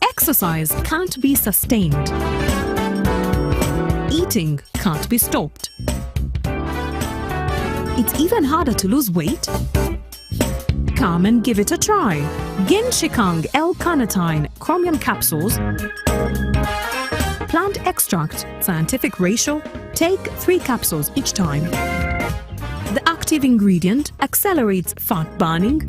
Exercise can't be sustained. Eating can't be stopped. It's even harder to lose weight. Come and give it a try. Genshikang L-carnitine chromium capsules, plant extract, scientific ratio, take 3 capsules each time. The active ingredient accelerates fat burning,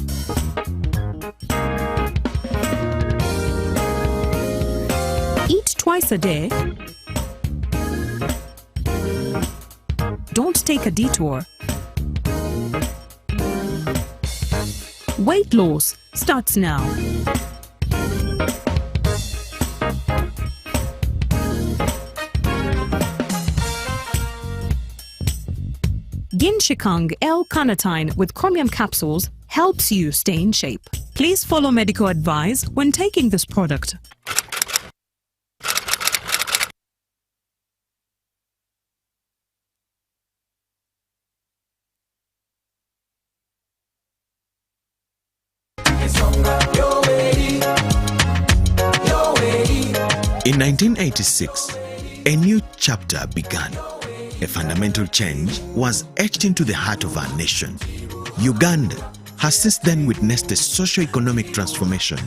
eat twice a day, don't take a detour. Weight loss starts now. Genshikang L-carnitine with chromium capsules helps you stay in shape. Please follow medical advice when taking this product. In 1986, a new chapter began. A fundamental change was etched into the heart of our nation. Uganda has since then witnessed a socio-economic transformation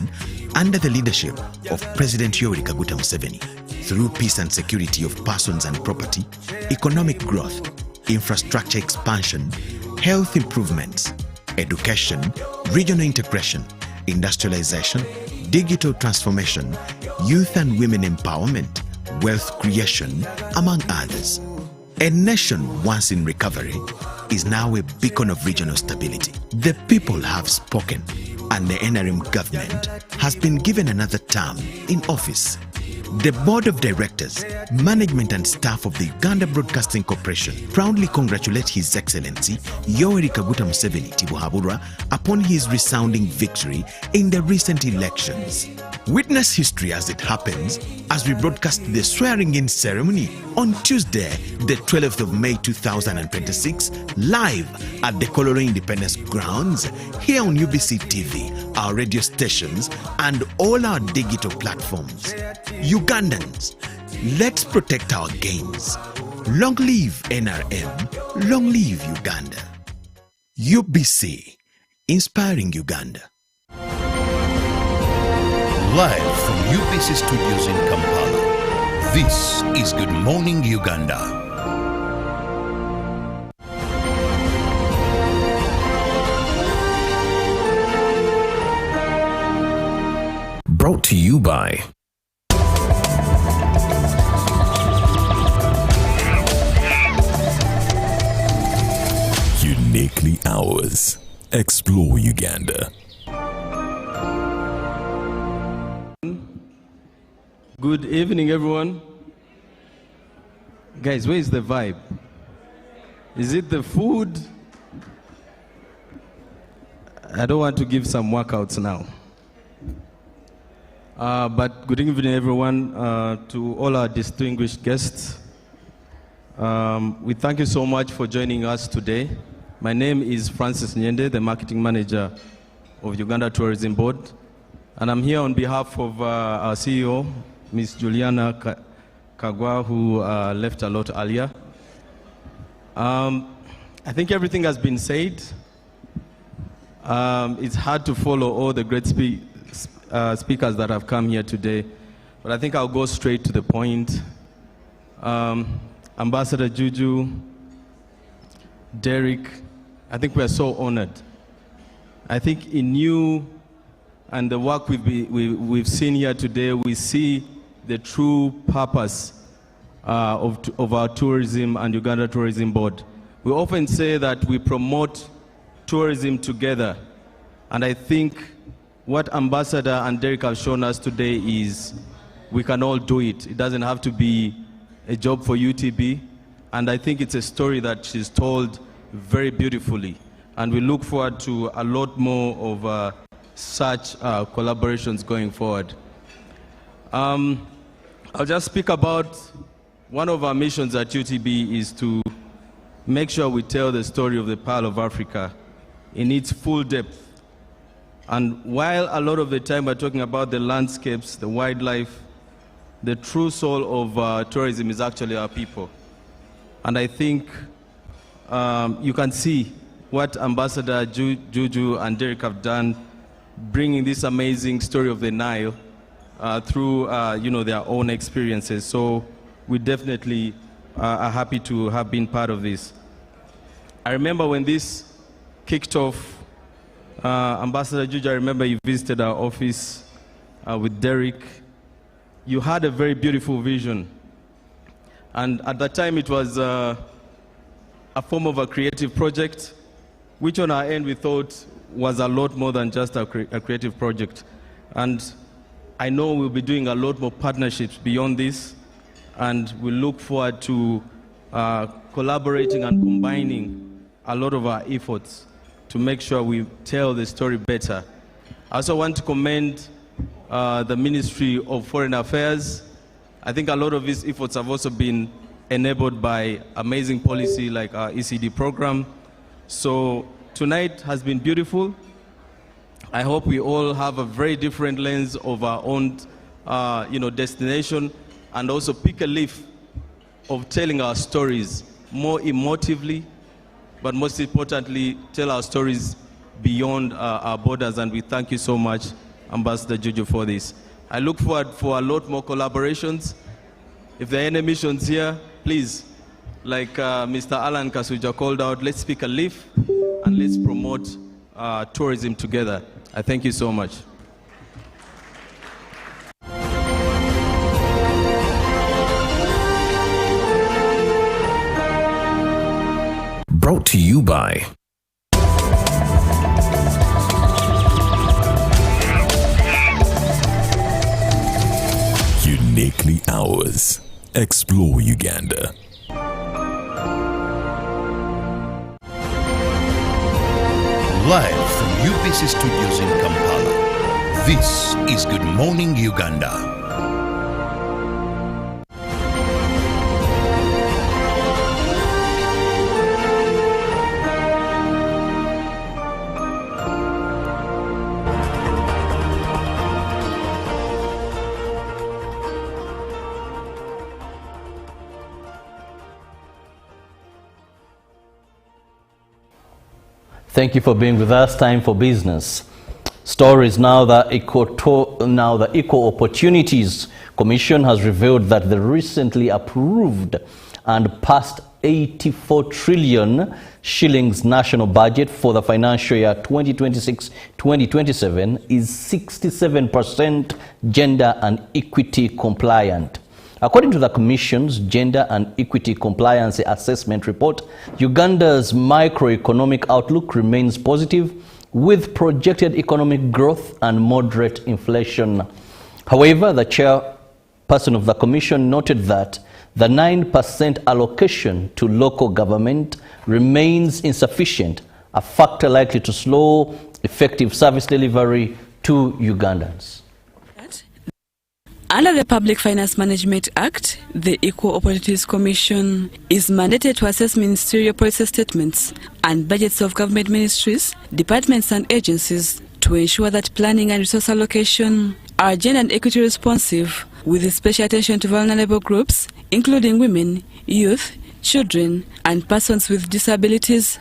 under the leadership of President Yoweri Kaguta Museveni, through peace and security of persons and property, economic growth, infrastructure expansion, health improvements, education, regional integration, industrialization, digital transformation, youth and women empowerment, wealth creation, among others. A nation once in recovery is now a beacon of regional stability. The people have spoken, and the NRM government has been given another term in office. The Board of Directors, Management and staff of the Uganda Broadcasting Corporation proudly congratulate His Excellency Yoweri Kaguta Museveni Tibuhaburwa upon his resounding victory in the recent elections. Witness history as it happens as we broadcast the swearing-in ceremony on Tuesday, the 12th of May 2026, live at the Kololo Independence Grounds, here on UBC TV, our radio stations, and all our digital platforms. Ugandans, let's protect our gains. Long live NRM, long live Uganda. UBC, inspiring Uganda. Live from UBC Studios in Kampala, this is Good Morning Uganda. Brought to you by Uniquely Ours. Explore Uganda. Good evening, everyone. Guys, where is the vibe? Is it the food? I don't want to give some workouts now. But good evening, everyone, to all our distinguished guests. We thank you so much for joining us today. My name is Francis Nyende, the Marketing Manager of Uganda Tourism Board. And I'm here on behalf of our CEO, Ms. Juliana Kagwa, who left a lot earlier. I think everything has been said. It's hard to follow all the great speakers that have come here today, but I think I'll go straight to the point. Ambassador Juju, Derek, I think we are so honored. I think in you and the work we've seen here today, we see the true purpose of our tourism and Uganda Tourism Board. We often say that we promote tourism together, and I think what Ambassador and Derek have shown us today is we can all do it. It doesn't have to be a job for UTB, and I think it's a story that she's told very beautifully, and we look forward to a lot more of such collaborations going forward. I'll just speak about one of our missions at UTB is to make sure we tell the story of the Pearl of Africa in its full depth. And while a lot of the time we're talking about the landscapes, the wildlife, the true soul of tourism is actually our people. And I think you can see what Ambassador Juju and Derek have done, bringing this amazing story of the Nile through their own experiences. So we definitely are happy to have been part of this. I remember when this kicked off, Ambassador Juju, I remember you visited our office with Derek. You had a very beautiful vision. And at that time, it was a form of a creative project, which on our end we thought was a lot more than just a creative project. And I know we'll be doing a lot more partnerships beyond this, and we look forward to collaborating and combining a lot of our efforts to make sure we tell the story better. I also want to commend the Ministry of Foreign Affairs. I think a lot of these efforts have also been enabled by amazing policy like our ECD program. So tonight has been beautiful. I hope we all have a very different lens of our own destination, and also pick a leaf of telling our stories more emotively, but most importantly, tell our stories beyond our borders. And we thank you so much Ambassador Juju, for this. I look forward for a lot more collaborations. If there are any missions here, please, like Mr. Alan Kasuja called out, let's speak a leaf and let's promote tourism together. I thank you so much. Brought to you by Uniquely Ours. Explore Uganda. Live from UBC Studios in Kampala, this is Good Morning Uganda. Thank you for being with us. Time for business. Stories now. The Equal Opportunities Commission has revealed that the recently approved and passed 84 trillion shillings national budget for the financial year 2026-2027 is 67% gender and equity compliant. According to the Commission's Gender and Equity Compliance Assessment Report, Uganda's microeconomic outlook remains positive, with projected economic growth and moderate inflation. However, the chairperson of the Commission noted that the 9% allocation to local government remains insufficient, a factor likely to slow effective service delivery to Ugandans. Under the Public Finance Management Act, the Equal Opportunities Commission is mandated to assess ministerial policy statements and budgets of government ministries, departments and agencies to ensure that planning and resource allocation are gender and equity responsive, with special attention to vulnerable groups, including women, youth, children and persons with disabilities.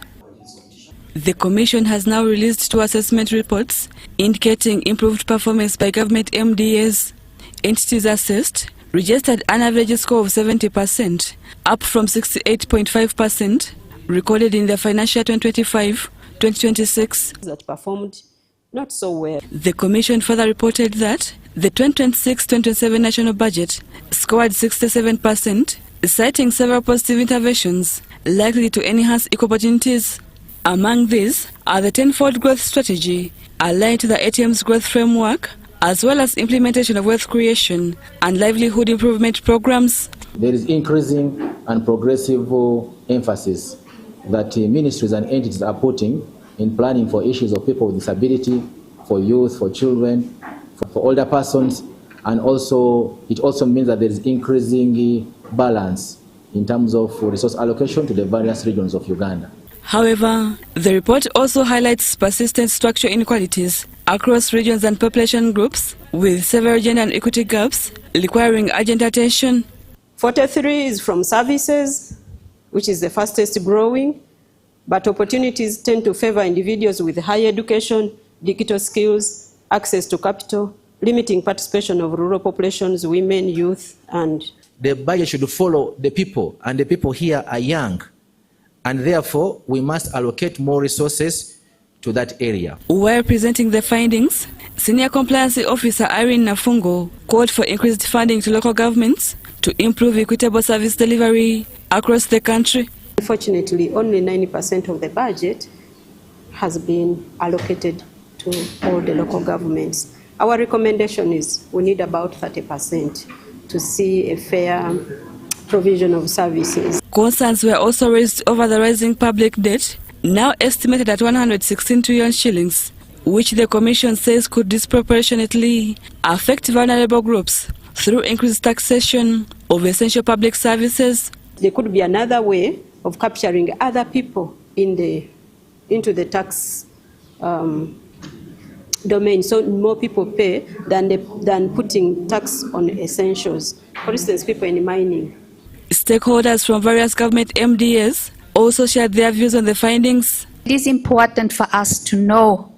The Commission has now released 2 assessment reports indicating improved performance by government MDAs. Entities assessed registered an average score of 70%, up from 68.5% recorded in the financial year 2025-2026. That performed not so well. The Commission further reported that the 2026-2027 national budget scored 67%, citing several positive interventions likely to enhance equal opportunities. Among these are the tenfold growth strategy aligned to the ATM's growth framework, as well as implementation of wealth creation and livelihood improvement programs. There is increasing and progressive emphasis that ministries and entities are putting in planning for issues of people with disability, for youth, for children, for older persons, and also it also means that there is increasing balance in terms of resource allocation to the various regions of Uganda. However, the report also highlights persistent structural inequalities across regions and population groups, with several gender and equity gaps requiring urgent attention. 43 is from services, which is the fastest growing, but opportunities tend to favor individuals with higher education, digital skills, access to capital, limiting participation of rural populations, women, youth, and... The budget should follow the people, and the people here are young. And therefore, we must allocate more resources to that area. While presenting the findings, Senior Compliance Officer Irene Nafungo called for increased funding to local governments to improve equitable service delivery across the country. Unfortunately, only 90% of the budget has been allocated to all the local governments. Our recommendation is we need about 30% to see a fair provision of services. Concerns were also raised over the rising public debt, now estimated at 116 trillion shillings, which the Commission says could disproportionately affect vulnerable groups through increased taxation of essential public services. There could be another way of capturing other people into the tax domain, so more people pay than putting tax on essentials. For instance, people in mining. Stakeholders from various government MDAs also shared their views on the findings. It is important for us to know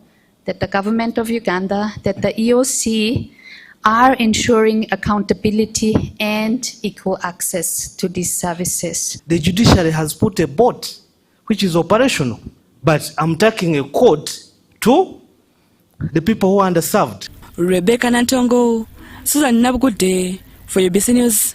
that the government of Uganda, that the EOC are ensuring accountability and equal access to these services. The judiciary has put a board which is operational, but I'm taking a court to the people who are underserved. Rebecca Nantongo, Susan Nabgude for UBC News.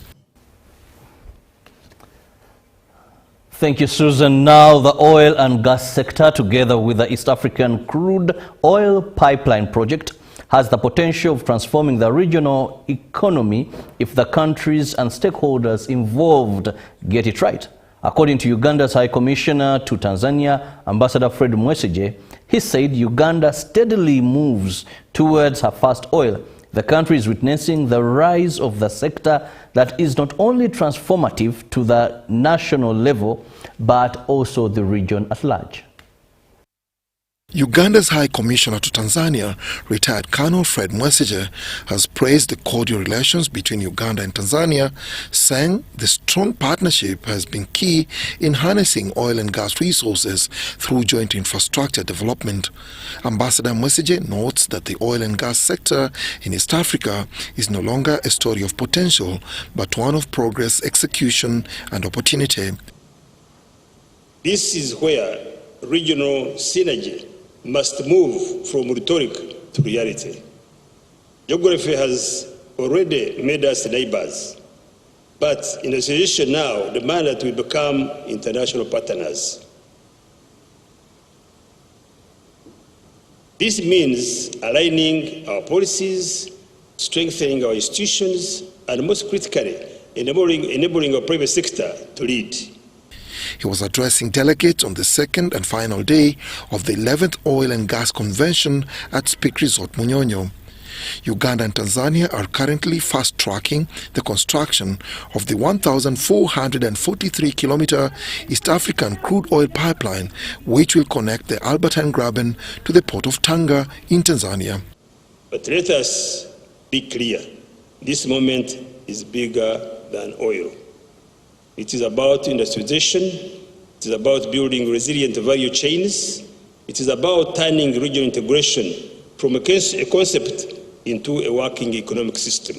Thank you, Susan. Now, the oil and gas sector, together with the East African Crude Oil Pipeline Project, has the potential of transforming the regional economy if the countries and stakeholders involved get it right. According to Uganda's High Commissioner to Tanzania, Ambassador Fred Mwesigye, he said Uganda steadily moves towards her first oil. The country is witnessing the rise of the sector that is not only transformative to the national level, but also the region at large. Uganda's High Commissioner to Tanzania, retired Colonel Fred Mwesigye, has praised the cordial relations between Uganda and Tanzania, saying the strong partnership has been key in harnessing oil and gas resources through joint infrastructure development. Ambassador Mwesigye notes that the oil and gas sector in East Africa is no longer a story of potential, but one of progress, execution, and opportunity. This is where regional synergy must move from rhetoric to reality. Geography has already made us neighbors, but in a situation now demand that we become international partners. This means aligning our policies, strengthening our institutions, and most critically, enabling our private sector to lead. He was addressing delegates on the second and final day of the 11th Oil and Gas Convention at Speke Resort Munyonyo. Uganda and Tanzania are currently fast-tracking the construction of the 1,443-kilometer East African crude oil pipeline, which will connect the Albertine Graben to the port of Tanga in Tanzania. But let us be clear, this moment is bigger than oil. It is about industrialization, it is about building resilient value chains, it is about turning regional integration from a concept into a working economic system.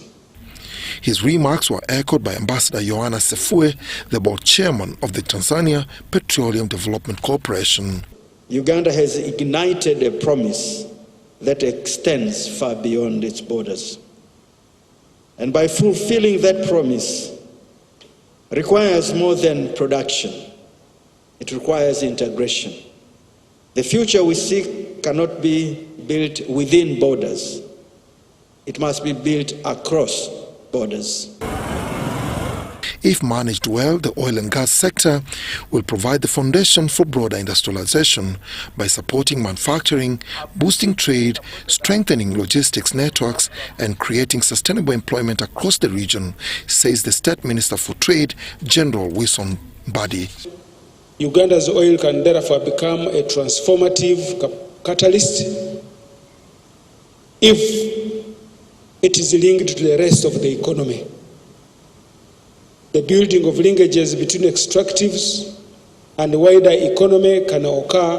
His remarks were echoed by Ambassador Yohana Sefue, the board chairman of the Tanzania Petroleum Development Corporation. Uganda has ignited a promise that extends far beyond its borders. And by fulfilling that promise, requires more than production. It requires integration. The future we seek cannot be built within borders. It must be built across borders. If managed well, the oil and gas sector will provide the foundation for broader industrialization by supporting manufacturing, boosting trade, strengthening logistics networks, and creating sustainable employment across the region, says the State Minister for Trade, General Wilson Mbadi. Uganda's oil can therefore become a transformative catalyst if it is linked to the rest of the economy. The building of linkages between extractives and the wider economy can occur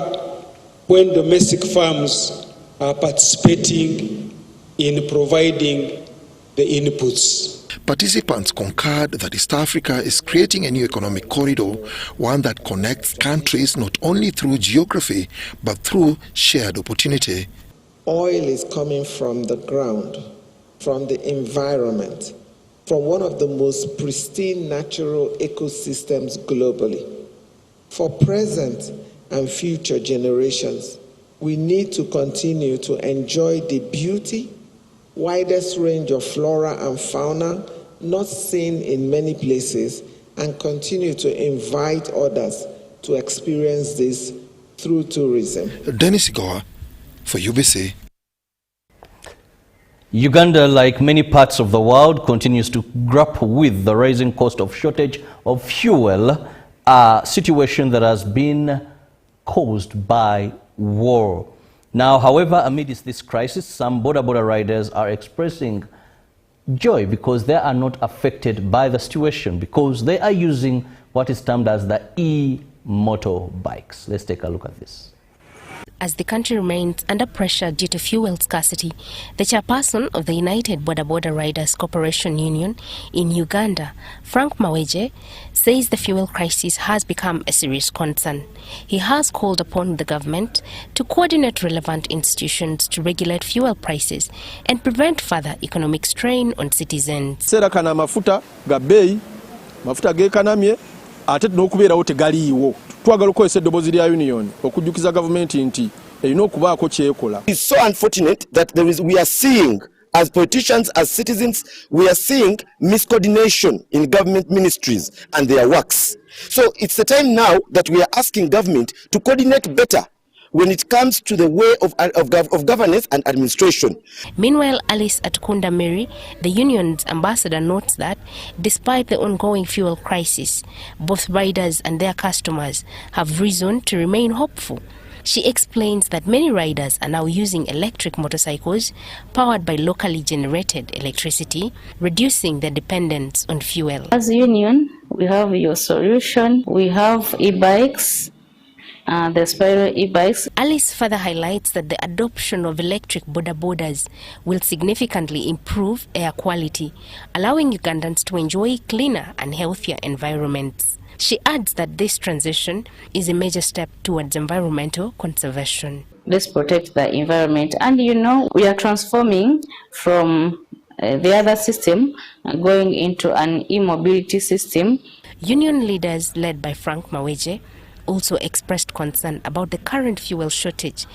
when domestic firms are participating in providing the inputs. Participants concurred that East Africa is creating a new economic corridor, one that connects countries not only through geography, but through shared opportunity. Oil is coming from the ground, from the environment, from one of the most pristine natural ecosystems globally. For present and future generations, we need to continue to enjoy the beauty, widest range of flora and fauna not seen in many places, and continue to invite others to experience this through tourism. Dennis Igoa for UBC. Uganda, like many parts of the world, continues to grapple with the rising cost of shortage of fuel, a situation that has been caused by war. Now, however, amidst this crisis, some border riders are expressing joy because they are not affected by the situation, because they are using what is termed as the e-motorbikes. Let's take a look at this. as the country remains under pressure due to fuel scarcity, the chairperson of the United Boda Riders Corporation Union in Uganda, Frank Maweje, says the fuel crisis has become a serious concern. He has called upon the government to coordinate relevant institutions to regulate fuel prices and prevent further economic strain on citizens. Sera kana mafuta ga bei, mafuta gekanamye, ate n'okubeerawo tegaliiwo. Twagala okukozesa eddoboozi lya union okujjukiza gavumenti nti erina okubaako kyekola. It's so unfortunate that we are seeing, as politicians, as citizens, we are seeing miscoordination in government ministries and their works. So it's the time now that we are asking government to coordinate better when it comes to the way of governance and administration. Meanwhile, Alice Atkunda Mary, the union's ambassador, notes that despite the ongoing fuel crisis, both riders and their customers have reason to remain hopeful. She explains that many riders are now using electric motorcycles powered by locally generated electricity, reducing their dependence on fuel. As a union, we have your solution. We have e-bikes. The spiral e-bikes. Alice further highlights that the adoption of electric bodas will significantly improve air quality, allowing Ugandans to enjoy cleaner and healthier environments. She adds that this transition is a major step towards environmental conservation. Let's protect the environment. And we are transforming from the other system, going into an e-mobility system. Union leaders led by Frank Maweje also expressed concern about the current fuel shortage,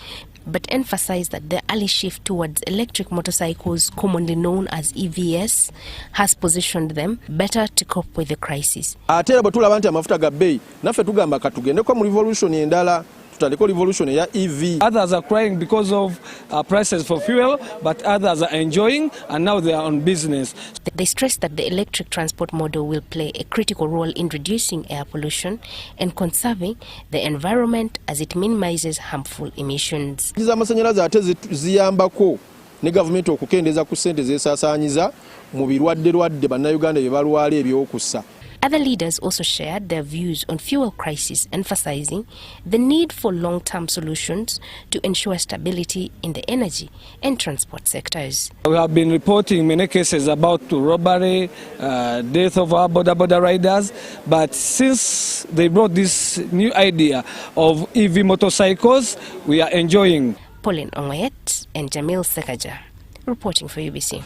but emphasized that the early shift towards electric motorcycles, commonly known as EVs, has positioned them better to cope with the crisis. Ate bwe tulaba nti amafuta ga bei, naffe tugamba katugendeko mu revolution endala. Revolution EV. Others are crying because of prices for fuel, but others are enjoying, and now they are on business. They stress that the electric transport model will play a critical role in reducing air pollution and conserving the environment as it minimizes harmful emissions. Amasanyalaze ate ziyambako ne gavumenti okukendeeza ku ssente zeesaasaanyiza mu birwadde bannayuganda bye balwala ebyokussa. Other leaders also shared their views on fuel crisis, emphasizing the need for long-term solutions to ensure stability in the energy and transport sectors. We have been reporting many cases about robbery, death of our boda riders, but since they brought this new idea of EV motorcycles, we are enjoying. Pauline Onwayet and Jamil Sekaja, reporting for UBC.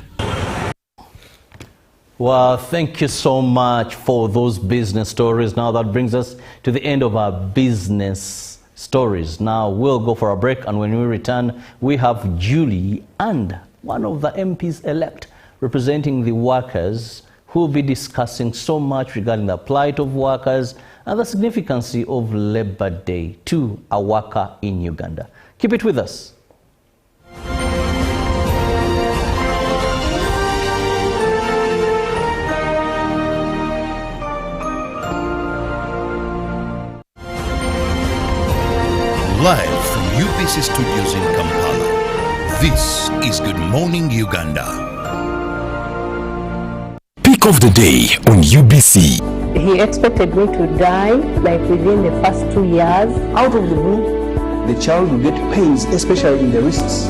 Well, thank you so much for those business stories. Now that brings us to the end of our business stories. Now we'll go for a break, and when we return, we have Julie and one of the MPs elect representing the workers who will be discussing so much regarding the plight of workers and the significance of Labor Day to a worker in Uganda. Keep it with us. Live from UBC Studios in Kampala, this is Good Morning Uganda. Pick of the day on UBC. He expected me to die like within the first 2 years. Out of the blue, the child will get pains, especially in the wrists.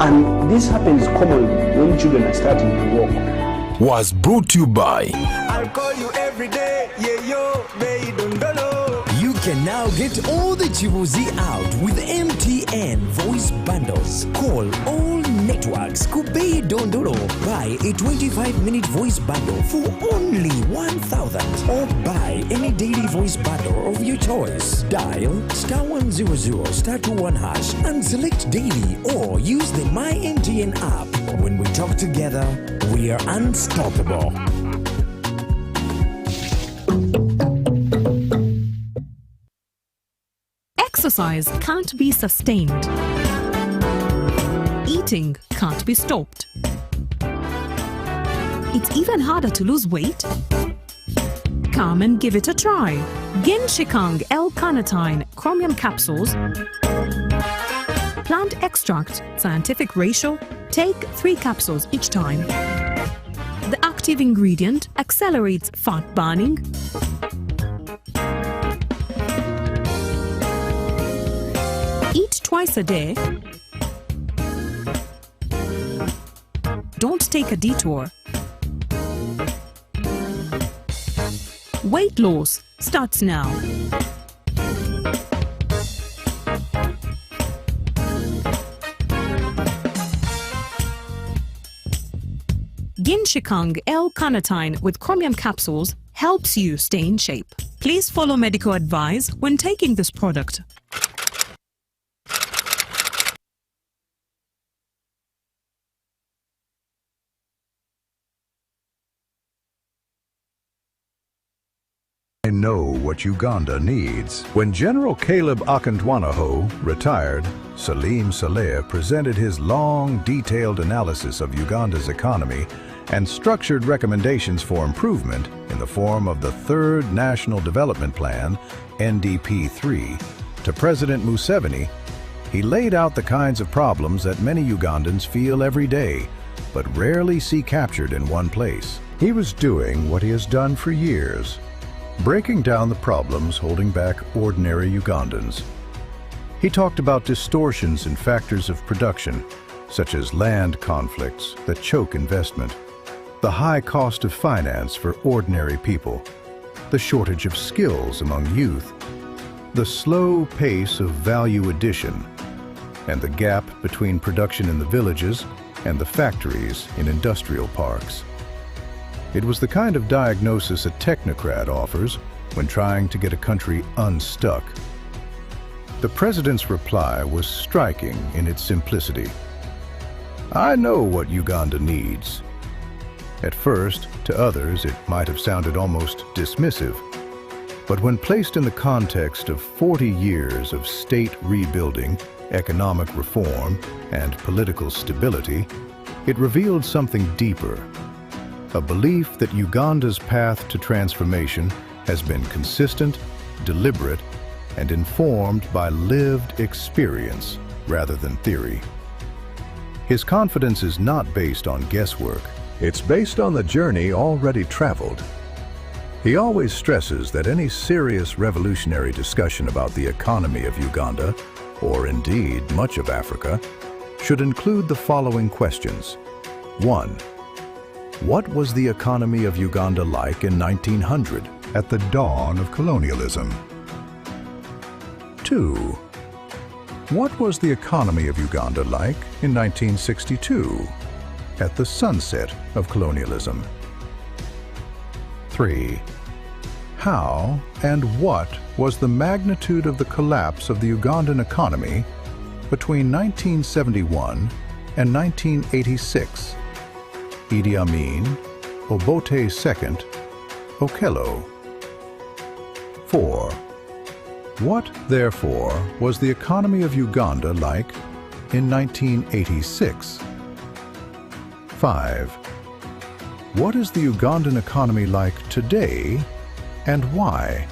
And this happens commonly when children are starting to walk. Was brought to you by I'll call you every day, yeah yo, baby, don't know. You can now get all the Chibuzi out with MTN voice bundles. Call all networks. Kubei Dondoro. Buy a 25-minute voice bundle for only 1,000. Or buy any daily voice bundle of your choice. Dial *100 *21# and select daily, or use the My MTN app. When we talk together, we are unstoppable. Exercise can't be sustained. Eating can't be stopped. It's even harder to lose weight. Come and give it a try. Genshikang L-carnitine chromium capsules, plant extract, scientific ratio. Take 3 capsules each time. The active ingredient accelerates fat burning, twice a day, don't take a detour. Weight loss starts now. Ginshikang L-carnitine with chromium capsules helps you stay in shape. Please follow medical advice when taking this product. I know what Uganda needs. When General Caleb Akantwanaho retired, Salim Saleh presented his long, detailed analysis of Uganda's economy and structured recommendations for improvement in the form of the Third National Development Plan, NDP-3, to President Museveni. He laid out the kinds of problems that many Ugandans feel every day, but rarely see captured in one place. He was doing what he has done for years, breaking down the problems holding back ordinary Ugandans. He talked about distortions in factors of production, such as land conflicts that choke investment, the high cost of finance for ordinary people, the shortage of skills among youth, the slow pace of value addition, and the gap between production in the villages and the factories in industrial parks. It was the kind of diagnosis a technocrat offers when trying to get a country unstuck. The president's reply was striking in its simplicity. I know what Uganda needs. At first, to others, it might have sounded almost dismissive. But when placed in the context of 40 years of state rebuilding, economic reform, and political stability, it revealed something deeper. A belief that Uganda's path to transformation has been consistent, deliberate, and informed by lived experience rather than theory. His confidence is not based on guesswork. It's based on the journey already traveled. He always stresses that any serious revolutionary discussion about the economy of Uganda, or indeed much of Africa, should include the following questions. 1. What was the economy of Uganda like in 1900, at the dawn of colonialism? 2. What was the economy of Uganda like in 1962, at the sunset of colonialism? 3. How and what was the magnitude of the collapse of the Ugandan economy between 1971 and 1986? Idi Amin, Obote II, Okello. 4. What, therefore, was the economy of Uganda like in 1986? 5. What is the Ugandan economy like today, and why?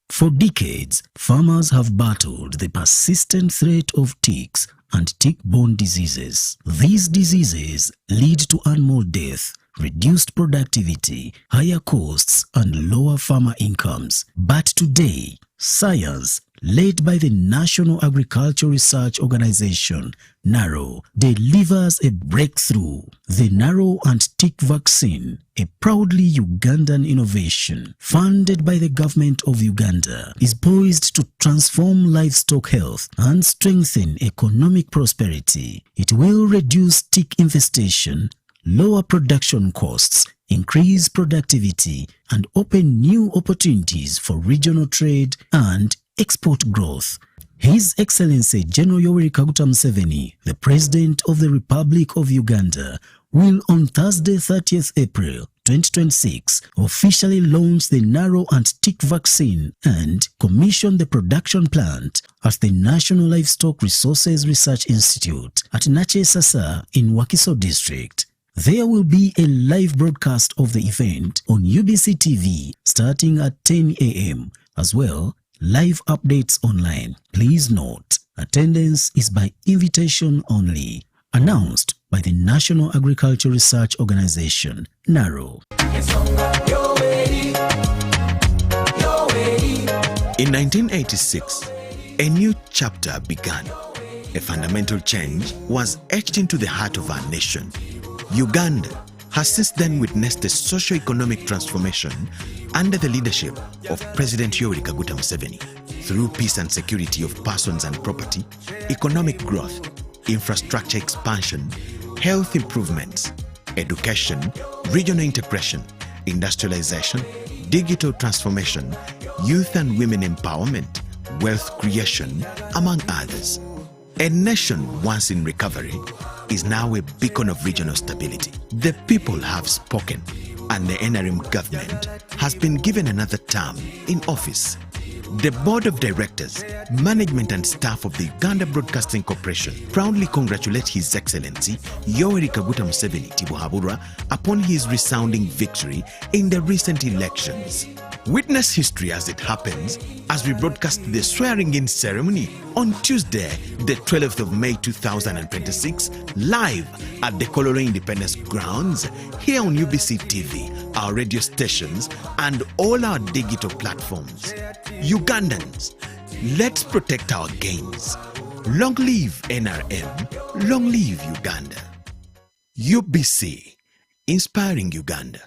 For decades, farmers have battled the persistent threat of ticks and tick-borne diseases. These diseases lead to animal death, reduced productivity, higher costs, and lower farmer incomes. But today, science, led by the National Agricultural Research Organization, NARO, delivers a breakthrough. The NARO and-tick vaccine, a proudly Ugandan innovation funded by the government of Uganda, is poised to transform livestock health and strengthen economic prosperity. It will reduce tick infestation, lower production costs, increase productivity, and open new opportunities for regional trade and export growth. His Excellency General Yoweri Kaguta Museveni, the President of the Republic of Uganda, will on Thursday 30th April 2026 officially launch the NARO and-tick vaccine and commission the production plant at the National Livestock Resources Research Institute at Nache Sasa in Wakiso District. There will be a live broadcast of the event on UBC TV starting at 10 a.m. As well, live updates online. Please note, attendance is by invitation only. Announced by the National Agriculture Research Organization, NARO. In 1986, a new chapter began. A fundamental change was etched into the heart of our nation. Uganda has since then witnessed a socio-economic transformation under the leadership of President Yoweri Kaguta Museveni. Through peace and security of persons and property, economic growth, infrastructure expansion, health improvements, education, regional integration, industrialization, digital transformation, youth and women empowerment, wealth creation, among others. A nation once in recovery is now a beacon of regional stability. The people have spoken, and the NRM government has been given another term in office. The Board of Directors, Management and staff of the Uganda Broadcasting Corporation proudly congratulate His Excellency Yoweri Kaguta Museveni Tibuhaburwa upon his resounding victory in the recent elections. Witness history as it happens as we broadcast the swearing-in ceremony on Tuesday, the 12th of May 2026, live at the Kololo Independence Grounds, here on UBC TV, our radio stations, and all our digital platforms. Ugandans, let's protect our gains. Long live NRM, long live Uganda. UBC, inspiring Uganda.